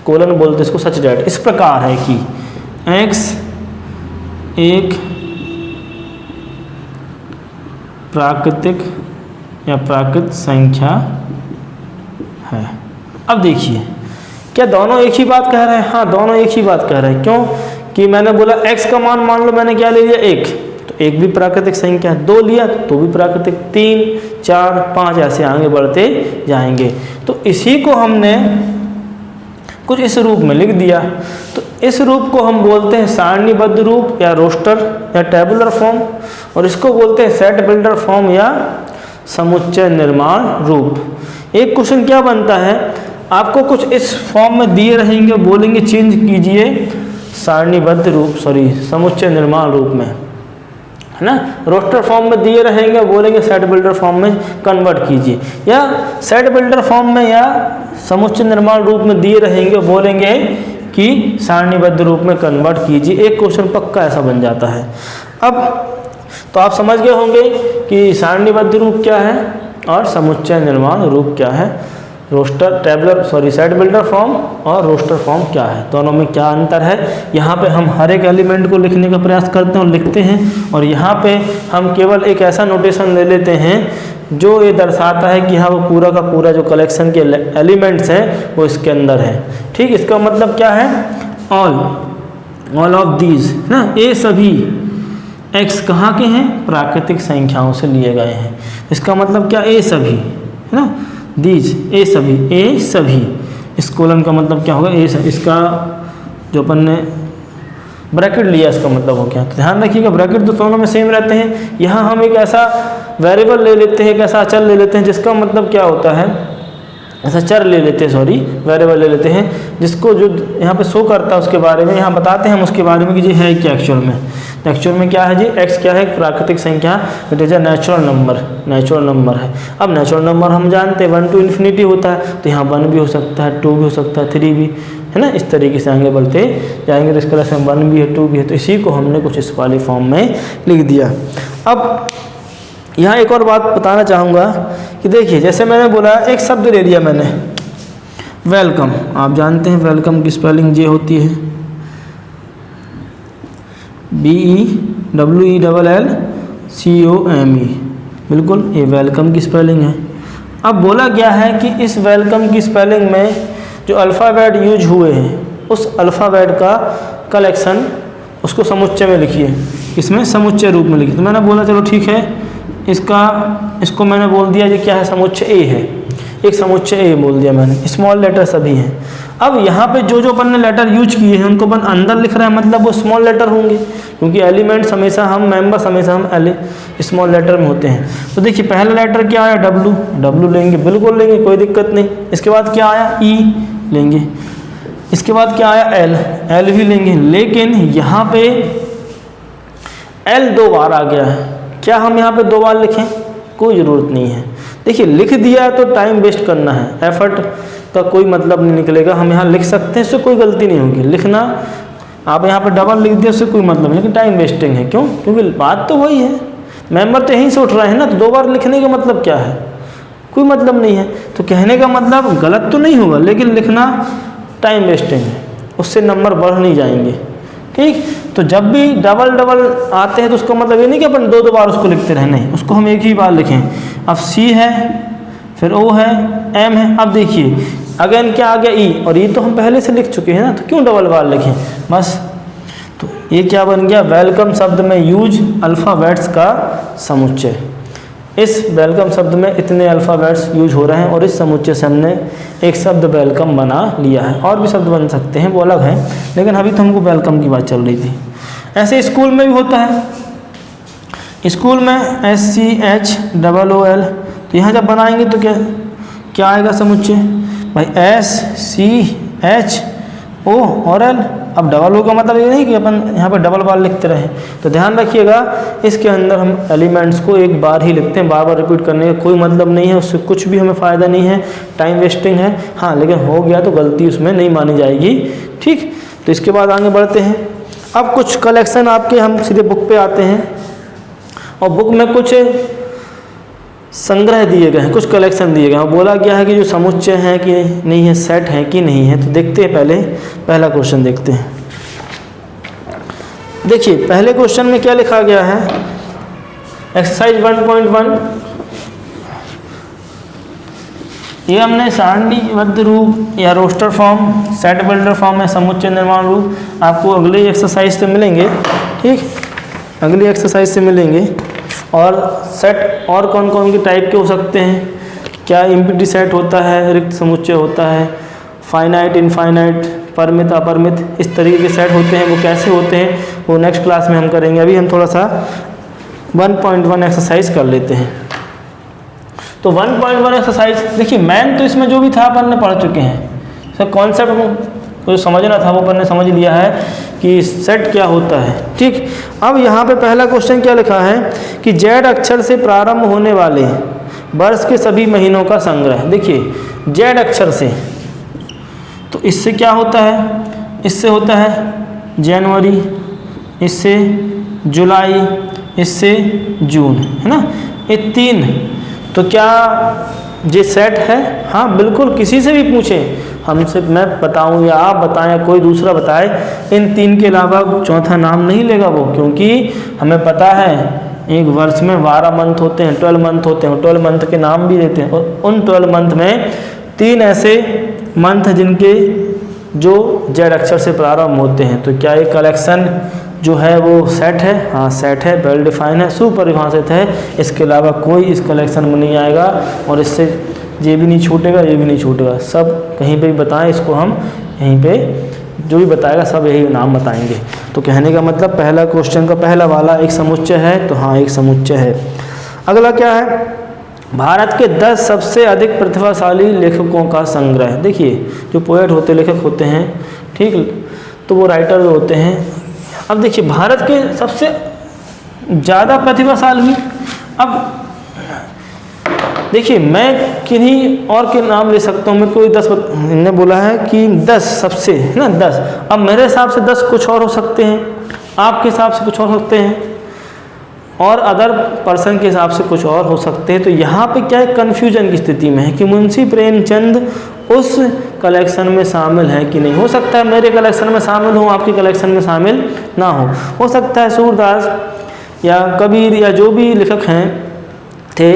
कोलन बोलते हैं इसको, सच डेट। इस प्रकार है कि x एक प्राकृतिक या प्राकृत संख्या है। अब देखिए क्या दोनों एक ही बात कह रहे हैं, हाँ दोनों एक ही बात कह रहे हैं। क्यों कि मैंने बोला x का मान लो मैंने क्या ले लिया 1, तो 1 भी प्राकृतिक संख्या, 2 लिया तो भी प्राकृतिक, 3 4 5 ऐसे आगे बढ़ते जाएंगे। तो इसी को हमने कुछ इस रूप में लिख दिया। तो इस रूप को हम बोलते हैं सारणीबद्ध रूप या रोस्टर या टेबुलर फॉर्म, और इसको बोलते हैं सेट बिल्डर फॉर्म या समुच्चय निर्माण रूप। एक क्वेश्चन क्या बनता है, आपको कुछ इस फॉर्म में दिए रहेंगे, बोलेंगे चेंज कीजिए सारणीबद्ध रूप, समुच्चय निर्माण रूप में, है ना। रोस्टर फॉर्म में दिए रहेंगे, बोलेंगे सेट बिल्डर फॉर्म में कन्वर्ट कीजिए, या सेट बिल्डर फॉर्म में या समुच्चय निर्माण रूप में दिए रहेंगे, बोलेंगे कि सारणीबद्ध रूप में कन्वर्ट कीजिए। एक क्वेश्चन पक्का ऐसा बन जाता है। अब तो आप समझ गए होंगे कि सारणीबद्ध रूप क्या है और समुच्चय निर्माण रूप क्या है, सेट बिल्डर फॉर्म और रोस्टर फॉर्म क्या है, दोनों में क्या अंतर है। यहाँ पे हम हर एक एलिमेंट को लिखने का प्रयास करते हैं और लिखते हैं, और यहाँ पे हम केवल एक ऐसा नोटेशन ले लेते हैं जो ये दर्शाता है कि हाँ वो पूरा का पूरा जो कलेक्शन के एलिमेंट्स हैं वो इसके अंदर है। ठीक, इसका मतलब क्या है, ऑल ऑफ दीज ना, ये सभी x कहाँ के हैं, प्राकृतिक संख्याओं से लिए गए हैं। इसका मतलब क्या, ए सभी, है ना, दीज ए सभी, इस कोलन का मतलब क्या होगा, ए सभी। इसका जो अपन ने ब्रैकेट लिया इसका मतलब हो गया। तो ध्यान रखिएगा ब्रैकेट तो दोनों में सेम रहते हैं। यहाँ हम एक ऐसा वेरिएबल ले लेते हैं, एक ऐसा अचर ले लेते हैं जिसका मतलब क्या होता है, ऐसा चर ले लेते हैं, वेरिएबल ले लेते हैं जिसको जो यहाँ पे शो करता है उसके बारे में यहाँ बताते हैं हम उसके बारे में कि जी है क्या एक्चुअल में। तो एक्चुअल में क्या है जी, x क्या है, प्राकृतिक संख्या, it is a natural number है। अब नेचुरल नंबर हम जानते हैं 1 to इन्फिनिटी होता है, तो यहाँ 1 भी हो सकता है, 2 भी हो सकता है, 3 भी, है ना। इस तरीके से आगे बढ़ते जाएंगे। तो इस तरह से 1 भी है, 2 भी है, तो इसी को हमने कुछ इस वाले फॉर्म में लिख दिया। अब यहाँ एक और बात बताना चाहूँगा कि देखिए जैसे मैंने बोला एक शब्द ले लिया मैंने, वेलकम। आप जानते हैं वेलकम की स्पेलिंग जे होती है BEWELLCOME, बिल्कुल ये वेलकम की स्पेलिंग है। अब बोला गया है कि इस वेलकम की स्पेलिंग में जो अल्फ़ाबेट यूज हुए हैं उस अल्फ़ाबेट का कलेक्शन उसको समुच्चय में लिखिए, इसमें समुच्चय रूप में लिखिए। तो मैंने बोला चलो ठीक है, इसको मैंने बोल दिया ये क्या है, समुच्चय ए है, एक समुच्चय ए बोल दिया मैंने, स्मॉल लेटर सभी हैं। अब यहाँ पे जो अपन ने लेटर यूज किए हैं उनको अपन अंदर लिख रहे हैं, मतलब वो स्मॉल लेटर होंगे क्योंकि एलिमेंट्स हमेशा हम मेंबर्स हमेशा हम स्मॉल लेटर में होते हैं। तो देखिए पहला लेटर क्या आया, डब्लू लेंगे, बिल्कुल लेंगे, कोई दिक्कत नहीं। इसके बाद क्या आया, ई लेंगे। इसके बाद क्या आया, एल भी लेंगे। लेकिन यहाँ पे एल 2 बार आ गया है, क्या हम यहाँ पे 2 बार लिखें, कोई ज़रूरत नहीं है। देखिए लिख दिया है तो टाइम वेस्ट करना है, एफर्ट का कोई मतलब नहीं निकलेगा। हम यहाँ लिख सकते हैं, इससे कोई गलती नहीं होगी। लिखना आप यहाँ पे डबल लिख दिया उससे कोई मतलब नहीं, लेकिन टाइम वेस्टिंग है। क्यों, क्योंकि बात तो वही है, मेंबर तो यहीं से उठ रहे हैं ना, तो 2 बार लिखने का मतलब क्या है, कोई मतलब नहीं है। तो कहने का मतलब गलत तो नहीं होगा, लेकिन लिखना टाइम वेस्टिंग है, उससे नंबर बढ़ नहीं जाएंगे। ठीक, तो जब भी डबल आते हैं तो उसका मतलब ये नहीं कि अपन 2 बार उसको लिखते रहे, नहीं, उसको हम एक ही बार लिखें। अब सी है, फिर ओ है, एम है। अब देखिए अगेन क्या आ गया, ई, और ई तो हम पहले से लिख चुके हैं ना, तो क्यों डबल बार लिखें बस। तो ये क्या बन गया, वेलकम शब्द में यूज अल्फ़ाबेट्स का समुच्चय। इस वेलकम शब्द में इतने अल्फ़ाबेट्स यूज हो रहे हैं और इस समुच्चय से हमने एक शब्द वेलकम बना लिया है। और भी शब्द बन सकते हैं, वो अलग है, लेकिन अभी तो हमको वेलकम की बात चल रही थी। ऐसे स्कूल में भी होता है, स्कूल में SCHOOL, तो यहाँ जब बनाएंगे तो क्या आएगा समुच्चय भाई, SCHO और L। अब डबल ओ का मतलब ये नहीं कि अपन यहाँ पर डबल बार लिखते रहें, तो ध्यान रखिएगा इसके अंदर हम एलिमेंट्स को एक बार ही लिखते हैं, बार बार रिपीट करने का कोई मतलब नहीं है, उससे कुछ भी हमें फ़ायदा नहीं है, टाइम वेस्टिंग है। हाँ, लेकिन हो गया तो गलती उसमें नहीं मानी जाएगी, ठीक। तो इसके बाद आगे बढ़ते हैं। अब कुछ कलेक्शन आपके, हम सीधे बुक पे आते हैं और बुक में कुछ संग्रह दिए गए हैं, कुछ कलेक्शन दिए गए हैं। बोला गया है कि जो समुच्चय है कि नहीं है, सेट है कि नहीं है। तो देखते हैं, पहला क्वेश्चन देखते हैं। देखिए पहले क्वेश्चन में क्या लिखा गया है, एक्सरसाइज 1.1, ये हमने सारणीबद्ध रूप या roster form, set builder form या समुच्चय निर्माण रूप आपको अगले एक्सरसाइज से मिलेंगे, ठीक, अगली एक्सरसाइज से मिलेंगे। और सेट और कौन कौन के टाइप के हो सकते हैं, क्या एम्प्टी सेट होता है, रिक्त समुच्चय होता है, फाइनाइट इनफाइनाइट, परिमित अपरिमित, इस तरीके के सेट होते हैं, वो कैसे होते हैं वो नेक्स्ट क्लास में हम करेंगे। अभी हम थोड़ा सा 1.1 एक्सरसाइज कर लेते हैं। तो 1.1 एक्सरसाइज देखिए, मैन तो इसमें जो भी था अपन ने पढ़ चुके हैं, सर कॉन्सेप्ट को जो समझना था वो अपन ने समझ लिया है कि सेट क्या होता है, ठीक। अब यहाँ पे पहला क्वेश्चन क्या लिखा है कि जेड अक्षर से प्रारंभ होने वाले वर्ष के सभी महीनों का संग्रह। देखिए जेड अक्षर से, तो इससे क्या होता है, इससे होता है जनवरी, इससे जुलाई, इससे जून, है ना, ये 3। तो क्या ये सेट है? हाँ बिल्कुल, किसी से भी पूछें, हमसे, मैं बताऊं या आप बताएं या कोई दूसरा बताए, इन 3 के अलावा चौथा नाम नहीं लेगा वो, क्योंकि हमें पता है एक वर्ष में 12 मंथ होते हैं, 12 मंथ होते हैं, 12 मंथ के नाम भी देते हैं। और उन 12 मंथ में 3 ऐसे मंथ जिनके जो जेड अक्षर से प्रारंभ होते हैं। तो क्या ये कलेक्शन जो है वो सेट है? हाँ सेट है, वेल डिफाइन है, सुपरिभाषित है, इसके अलावा कोई इस कलेक्शन में नहीं आएगा। और इससे ये भी नहीं छूटेगा, ये भी नहीं छूटेगा, सब कहीं पे भी बताएं इसको, हम यहीं पे जो भी बताएगा सब यही नाम बताएंगे। तो कहने का मतलब पहला क्वेश्चन का पहला वाला एक समुच्चय है, तो हाँ एक समुच्चय है। अगला क्या है, भारत के 10 सबसे अधिक प्रतिभाशाली लेखकों का संग्रह। देखिए जो पोएट होते, लेखक होते हैं, ठीक, तो वो राइटर होते हैं। अब देखिए भारत के सबसे ज़्यादा प्रतिभाशाली, अब देखिए मैं किन्हीं और के नाम ले सकता हूँ, मैं कोई 10 ने बोला है कि 10 सबसे, है ना, 10। अब मेरे हिसाब से 10 कुछ और हो सकते हैं, आपके हिसाब से कुछ और हो सकते हैं, और अदर पर्सन के हिसाब से कुछ और हो सकते हैं। तो यहाँ पे क्या है, कन्फ्यूजन की स्थिति में है कि मुंशी प्रेमचंद उस कलेक्शन में शामिल है कि नहीं। हो सकता है मेरे कलेक्शन में शामिल हो, आपके कलेक्शन में शामिल ना हो सकता है सूरदास या कबीर या जो भी लेखक हैं थे,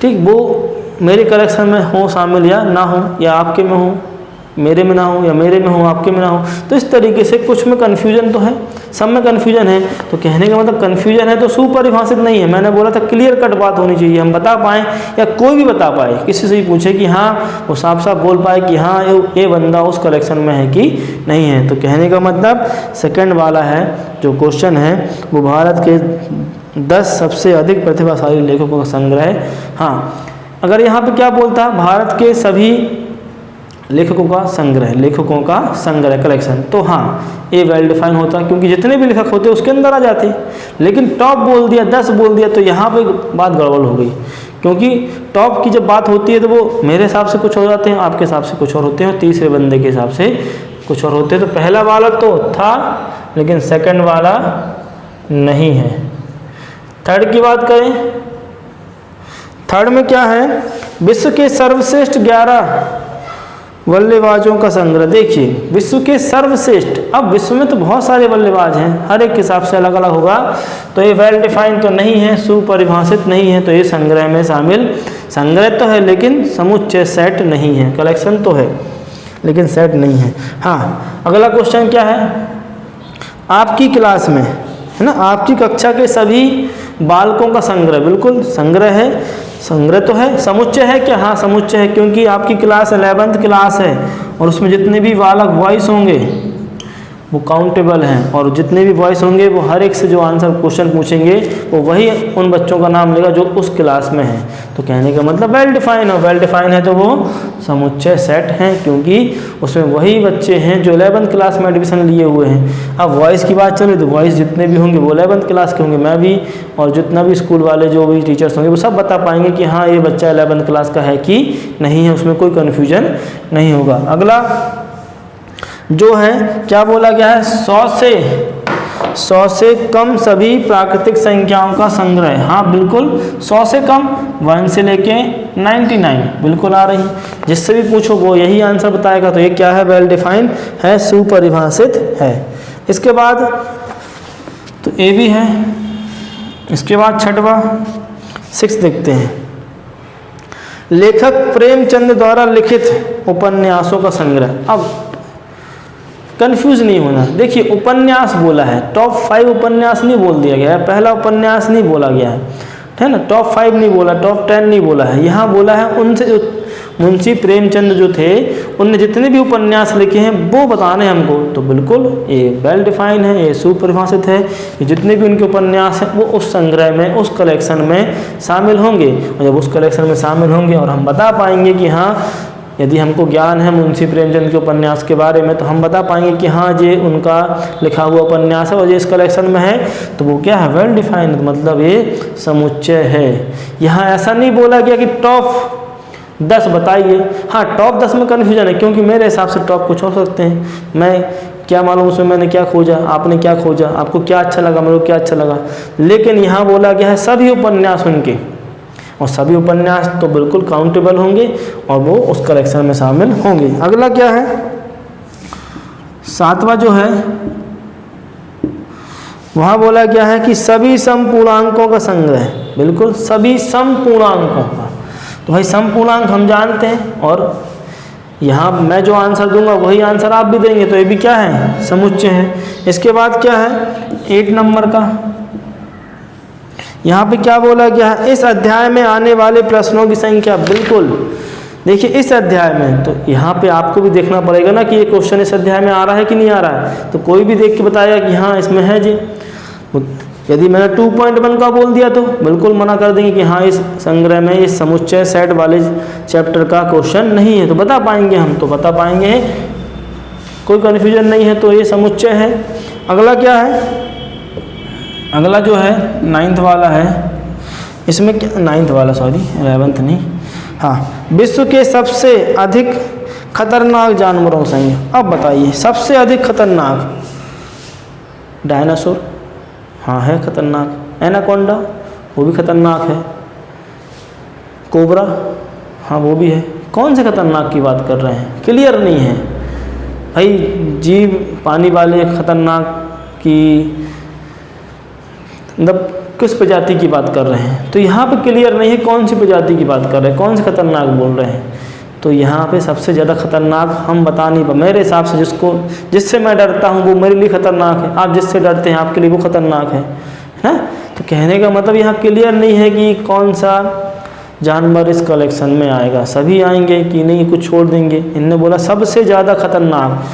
ठीक, वो मेरे कलेक्शन में हो शामिल या ना हो, या आपके में हो मेरे में ना हो, या मेरे में हो आपके में ना हो। तो इस तरीके से कुछ में कन्फ्यूजन तो है, सब में कन्फ्यूजन है। तो कहने का मतलब कन्फ्यूजन है तो सुपरिभाषित नहीं है। मैंने बोला था क्लियर कट बात होनी चाहिए, हम बता पाएँ या कोई भी बता पाए, किसी से भी पूछे कि हाँ, वो साफ साफ बोल पाए कि हाँ ये बंदा उस कलेक्शन में है कि नहीं है। तो कहने का मतलब सेकंड वाला है जो क्वेश्चन है वो भारत के 10 सबसे अधिक प्रतिभाशाली लेखकों का संग्रह। हाँ, अगर यहाँ पे क्या बोलता है, भारत के सभी लेखकों का संग्रह कलेक्शन, तो हाँ ये वेल डिफाइन होता है, क्योंकि जितने भी लेखक होते हैं उसके अंदर आ जाते। लेकिन टॉप बोल दिया, 10 बोल दिया, तो यहाँ पे बात गड़बड़ हो गई, क्योंकि टॉप की जब बात होती है तो वो मेरे हिसाब से कुछ हो जाते हैं, आपके हिसाब से कुछ और होते हैं, और तीसरे बंदे के हिसाब से कुछ और होते हैं। तो पहला वाला तो था लेकिन सेकंड वाला नहीं है। थर्ड की बात करें, थर्ड में क्या है, विश्व के सर्वश्रेष्ठ 11 बल्लेबाजों का संग्रह। देखिए विश्व के सर्वश्रेष्ठ, अब विश्व में तो बहुत सारे बल्लेबाज हैं, हर एक के हिसाब से अलग अलग होगा। तो ये वेल डिफाइंड तो नहीं है, सुपरिभाषित नहीं है, तो ये संग्रह में शामिल, संग्रह तो है लेकिन समुच्चय सेट नहीं है, कलेक्शन तो है लेकिन सेट नहीं है। हाँ, अगला क्वेश्चन क्या है, आपकी क्लास में है ना, आपकी कक्षा के सभी बालकों का संग्रह, बिल्कुल संग्रह है, संग्रह तो है, समुच्चय है क्या, हाँ समुच्चय है, क्योंकि आपकी क्लास 11th क्लास है और उसमें जितने भी बालक वॉइस होंगे वो काउंटेबल हैं, और जितने भी वॉइस होंगे वो हर एक से जो आंसर क्वेश्चन पूछेंगे वो वही उन बच्चों का नाम लेगा जो उस क्लास में है। तो कहने का मतलब वेल डिफाइन है, वेल डिफाइन है तो वो समुच्चय सेट हैं, क्योंकि उसमें वही बच्चे हैं जो 11th क्लास में एडमिशन लिए हुए हैं। अब वॉइस की बात चले तो वॉइस जितने भी होंगे वो 11th क्लास के होंगे, मैं भी और जितना भी स्कूल वाले जो भी टीचर्स होंगे वो सब बता पाएंगे कि हाँ ये बच्चा 11th क्लास का है कि नहीं है, उसमें कोई कन्फ्यूजन नहीं होगा। अगला जो है क्या बोला गया है, 100 से कम सभी प्राकृतिक संख्याओं का संग्रह। हाँ बिल्कुल 100 से कम, 1 से लेके 99 बिल्कुल आ रही, जिससे भी पूछो वो यही आंसर बताएगा। तो ये क्या है, वेल डिफाइंड है, सुपरिभाषित है। इसके बाद तो ए भी है। इसके बाद छठवां 6 देखते हैं, लेखक प्रेमचंद द्वारा लिखित उपन्यासों का संग्रह। अब कंफ्यूज नहीं होना, देखिए उपन्यास बोला है, टॉप 5 उपन्यास नहीं बोल दिया गया है, पहला उपन्यास नहीं बोला गया है ना, टॉप 5 नहीं बोला, टॉप 10 नहीं बोला है, यहाँ बोला है उनसे जो मुंशी प्रेमचंद जो थे उनने जितने भी उपन्यास लिखे हैं वो बताने हमको। तो बिल्कुल ये वेल डिफाइन है, ये सुपरिभाषित है, ये जितने भी उनके उपन्यास हैं वो उस संग्रह में, उस कलेक्शन में शामिल होंगे, और जब उस कलेक्शन में शामिल होंगे और हम बता पाएंगे कि हाँ, यदि हमको ज्ञान है मुंशी प्रेमचंद के उपन्यास के बारे में तो हम बता पाएंगे कि हाँ ये उनका लिखा हुआ उपन्यास है और ये इस कलेक्शन में है, तो वो क्या है, वेल डिफाइंड, मतलब ये समुच्चय है। यहाँ ऐसा नहीं बोला गया कि टॉप 10 बताइए। हाँ टॉप 10 में कन्फ्यूजन है, क्योंकि मेरे हिसाब से टॉप कुछ हो सकते हैं, मैं क्या मालूम उसमें मैंने क्या खोजा, आपने क्या खोजा, आपको क्या अच्छा लगा, मेरे को क्या अच्छा लगा। लेकिन यहाँ बोला गया है सभी उपन्यास उनके, और सभी उपन्यास तो बिल्कुल काउंटेबल होंगे और वो उस कलेक्शन में शामिल होंगे। अगला क्या है, 7वां जो है वहाँ बोला गया है कि सभी समपूर्णांकों का संग्रह, बिल्कुल सभी समपूर्णांकों का। तो भाई समपूर्णांक हम जानते हैं, और यहाँ मैं जो आंसर दूंगा वही आंसर आप भी देंगे, तो ये भी क्या है, समुच्चय है। इसके बाद क्या है 8 नंबर का, यहाँ पे क्या बोला गया है, इस अध्याय में आने वाले प्रश्नों की संख्या। बिल्कुल देखिए इस अध्याय में, तो यहाँ पे आपको भी देखना पड़ेगा ना कि ये क्वेश्चन इस अध्याय में आ रहा है कि नहीं आ रहा है, तो कोई भी देख के बताएगा कि हाँ इसमें है जी। यदि मैंने 2.1 का बोल दिया तो बिल्कुल मना कर देंगे कि हाँ इस संग्रह में इस समुच्चय सेट वाले चैप्टर का क्वेश्चन नहीं है, तो बता पाएंगे हम, तो बता पाएंगे, कोई कन्फ्यूजन नहीं है, तो ये समुच्चय है। अगला क्या है, अगला जो है 9th वाला है, इसमें क्या 9th वाला, सॉरी 11th नहीं, हाँ, विश्व के सबसे अधिक खतरनाक जानवरों संख्या। अब बताइए सबसे अधिक खतरनाक, डायनासोर, हाँ है खतरनाक, एनाकोंडा वो भी खतरनाक है, कोबरा हाँ वो भी है। कौन से खतरनाक की बात कर रहे हैं, क्लियर नहीं है भाई, जीव पानी वाले खतरनाक की मतलब किस प्रजाति की बात कर रहे हैं, तो यहाँ पे क्लियर नहीं है कौन सी प्रजाति की बात कर रहे हैं, कौन से खतरनाक बोल रहे हैं। तो यहाँ पे सबसे ज़्यादा खतरनाक हम बता नहीं पा, मेरे हिसाब से जिससे मैं डरता हूँ वो मेरे लिए खतरनाक है, आप जिससे डरते हैं आपके लिए वो खतरनाक है ना। तो कहने का मतलब यहाँ क्लियर नहीं है कि कौन सा जानवर इस कलेक्शन में आएगा, सभी आएंगे कि नहीं, कुछ छोड़ देंगे। इनने बोला सबसे ज़्यादा खतरनाक,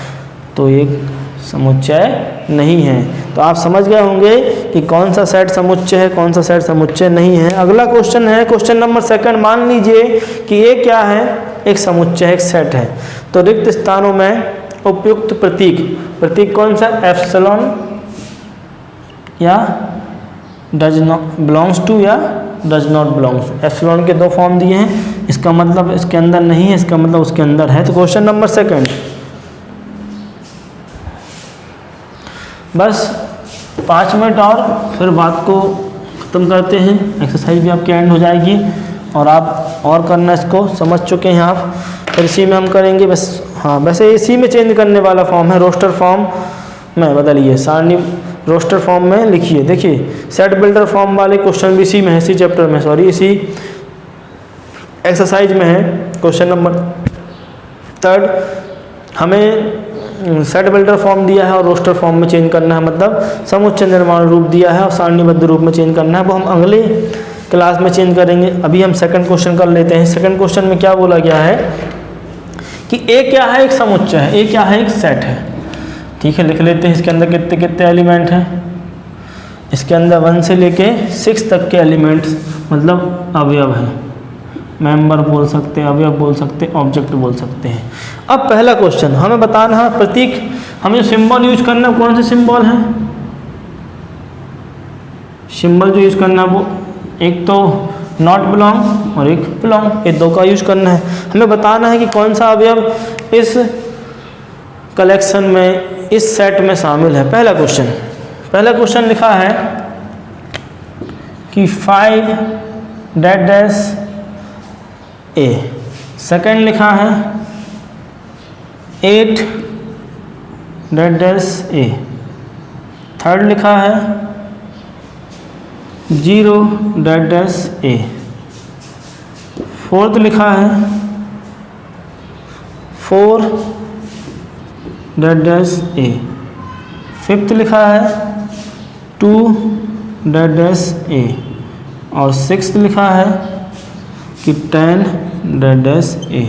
तो ये समुच्चय नहीं है। तो आप समझ गए होंगे कि कौन सा सेट समुच्चय है, कौन सा सेट समुच्चय नहीं है। अगला क्वेश्चन है क्वेश्चन नंबर 2। मान लीजिए कि ये क्या है, एक समुच्चय, एक सेट है, तो रिक्त स्थानों में उपयुक्त प्रतीक कौन सा, एप्सिलॉन या डज नॉट बिलोंग्स टू या does not belongs to. Epsilon के 2 फॉर्म दिए हैं, इसका मतलब इसके अंदर नहीं है, इसका मतलब उसके अंदर है। तो क्वेश्चन नंबर 2, बस 5 मिनट और फिर बात को ख़त्म करते हैं। एक्सरसाइज भी आपकी एंड हो जाएगी और आप और करना इसको समझ चुके हैं आप, फिर इसी में हम करेंगे बस। हाँ वैसे इसी में चेंज करने वाला फॉर्म है, रोस्टर फॉर्म में बदलिए, सारणी रोस्टर फॉर्म में लिखिए। देखिए सेट बिल्डर फॉर्म वाले क्वेश्चन भी इसी में है, इसी चैप्टर में, सॉरी इसी एक्सरसाइज में है। क्वेश्चन नंबर 3 हमें सेट बिल्डर फॉर्म दिया है और रोस्टर फॉर्म में चेंज करना है, मतलब समुच्चय निर्माण रूप दिया है और सारणीबद्ध रूप में चेंज करना है, वो हम अगले क्लास में चेंज करेंगे। अभी हम सेकंड क्वेश्चन कर लेते हैं। सेकंड क्वेश्चन में क्या बोला गया है कि ए क्या है, एक समुच्चय है, ए क्या है, एक सेट है। ठीक है, लिख लेते हैं। इसके अंदर कितने कितने एलिमेंट हैं, इसके अंदर 1 से लेके 6 तक के एलिमेंट्स मतलब अवयव हैं। मेंबर बोल सकते हैं, अवयव बोल सकते हैं, ऑब्जेक्ट बोल सकते हैं। अब पहला क्वेश्चन हमें बताना है प्रतीक, हमें सिंबल यूज करना है, कौन से सिंबल हैं? सिंबल जो यूज करना है वो एक तो नॉट बिलोंग और एक बिलोंग, ये दो का यूज करना है। हमें बताना है कि कौन सा अवयव इस कलेक्शन में, इस सेट में शामिल है। पहला क्वेश्चन लिखा है कि 5 डैश ए। सेकंड लिखा है 8 डैश ए। थर्ड लिखा है 0 डैश ए। फोर्थ लिखा है 4 डैश ए। फिफ्थ लिखा है 2 डैश ए। और सिक्स्थ लिखा है कि 10 डैश ए।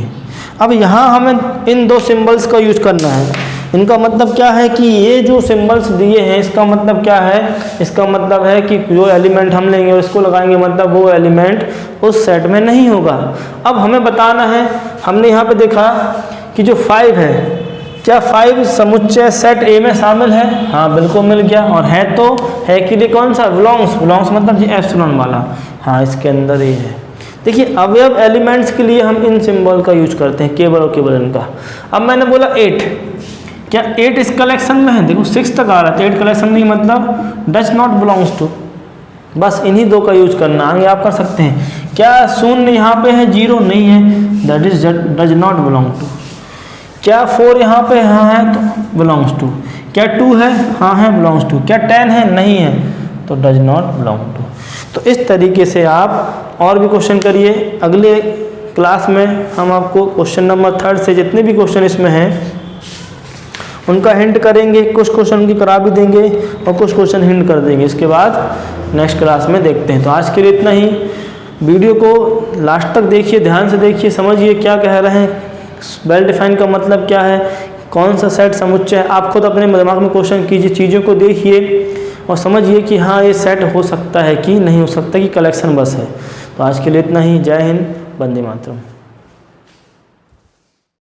अब यहाँ हमें इन दो सिंबल्स का यूज करना है। इनका मतलब क्या है कि ये जो सिंबल्स दिए हैं इसका मतलब क्या है, इसका मतलब है कि जो एलिमेंट हम लेंगे और इसको लगाएंगे मतलब वो एलिमेंट उस सेट में नहीं होगा। अब हमें बताना है, हमने यहाँ पे देखा कि जो 5 है, क्या 5 समुच्चय सेट ए में शामिल है? हाँ बिल्कुल मिल गया। और है तो है कि लिए कौन सा, बिलोंग्स मतलब जी एप्सिलॉन वाला। हाँ इसके अंदर ये है। देखिए अवयव एलिमेंट्स के लिए हम इन सिंबल का यूज करते हैं, केवल और केवल इनका। अब मैंने बोला 8, क्या 8 इस कलेक्शन में है? देखो 6 तक आ रहा है, 8 कलेक्शन नहीं मतलब डज नॉट बिलोंग्स टू। बस इन्हीं दो का यूज करना, आगे आप कर सकते हैं। क्या 0 यहाँ पे है, 0 नहीं है, that is does not belong to. क्या 4 यहाँ पे हाँ है तो बिलोंग्स टू। क्या 2 है, हाँ है, बिलोंग्स टू। क्या 10 है, नहीं है, तो डज नॉट बिलोंग टू। तो इस तरीके से आप और भी क्वेश्चन करिए। अगले क्लास में हम आपको क्वेश्चन नंबर 3 से जितने भी क्वेश्चन इसमें हैं उनका हिंट करेंगे। कुछ क्वेश्चन उनकी करा भी देंगे और कुछ क्वेश्चन हिंट कर देंगे। इसके बाद नेक्स्ट क्लास में देखते हैं। तो आज के लिए इतना ही। वीडियो को लास्ट तक देखिए, ध्यान से देखिए, समझिए क्या कह रहे हैं, वेल डिफाइन का मतलब क्या है, कौन सा सेट समुच्चय है। आप खुद अपने दिमाग में क्वेश्चन कीजिए, चीज़ों को देखिए और समझिए कि हाँ ये सेट हो सकता है कि नहीं हो सकता, कि कलेक्शन बस है। तो आज के लिए इतना ही। जय हिंद, वंदे मातरम।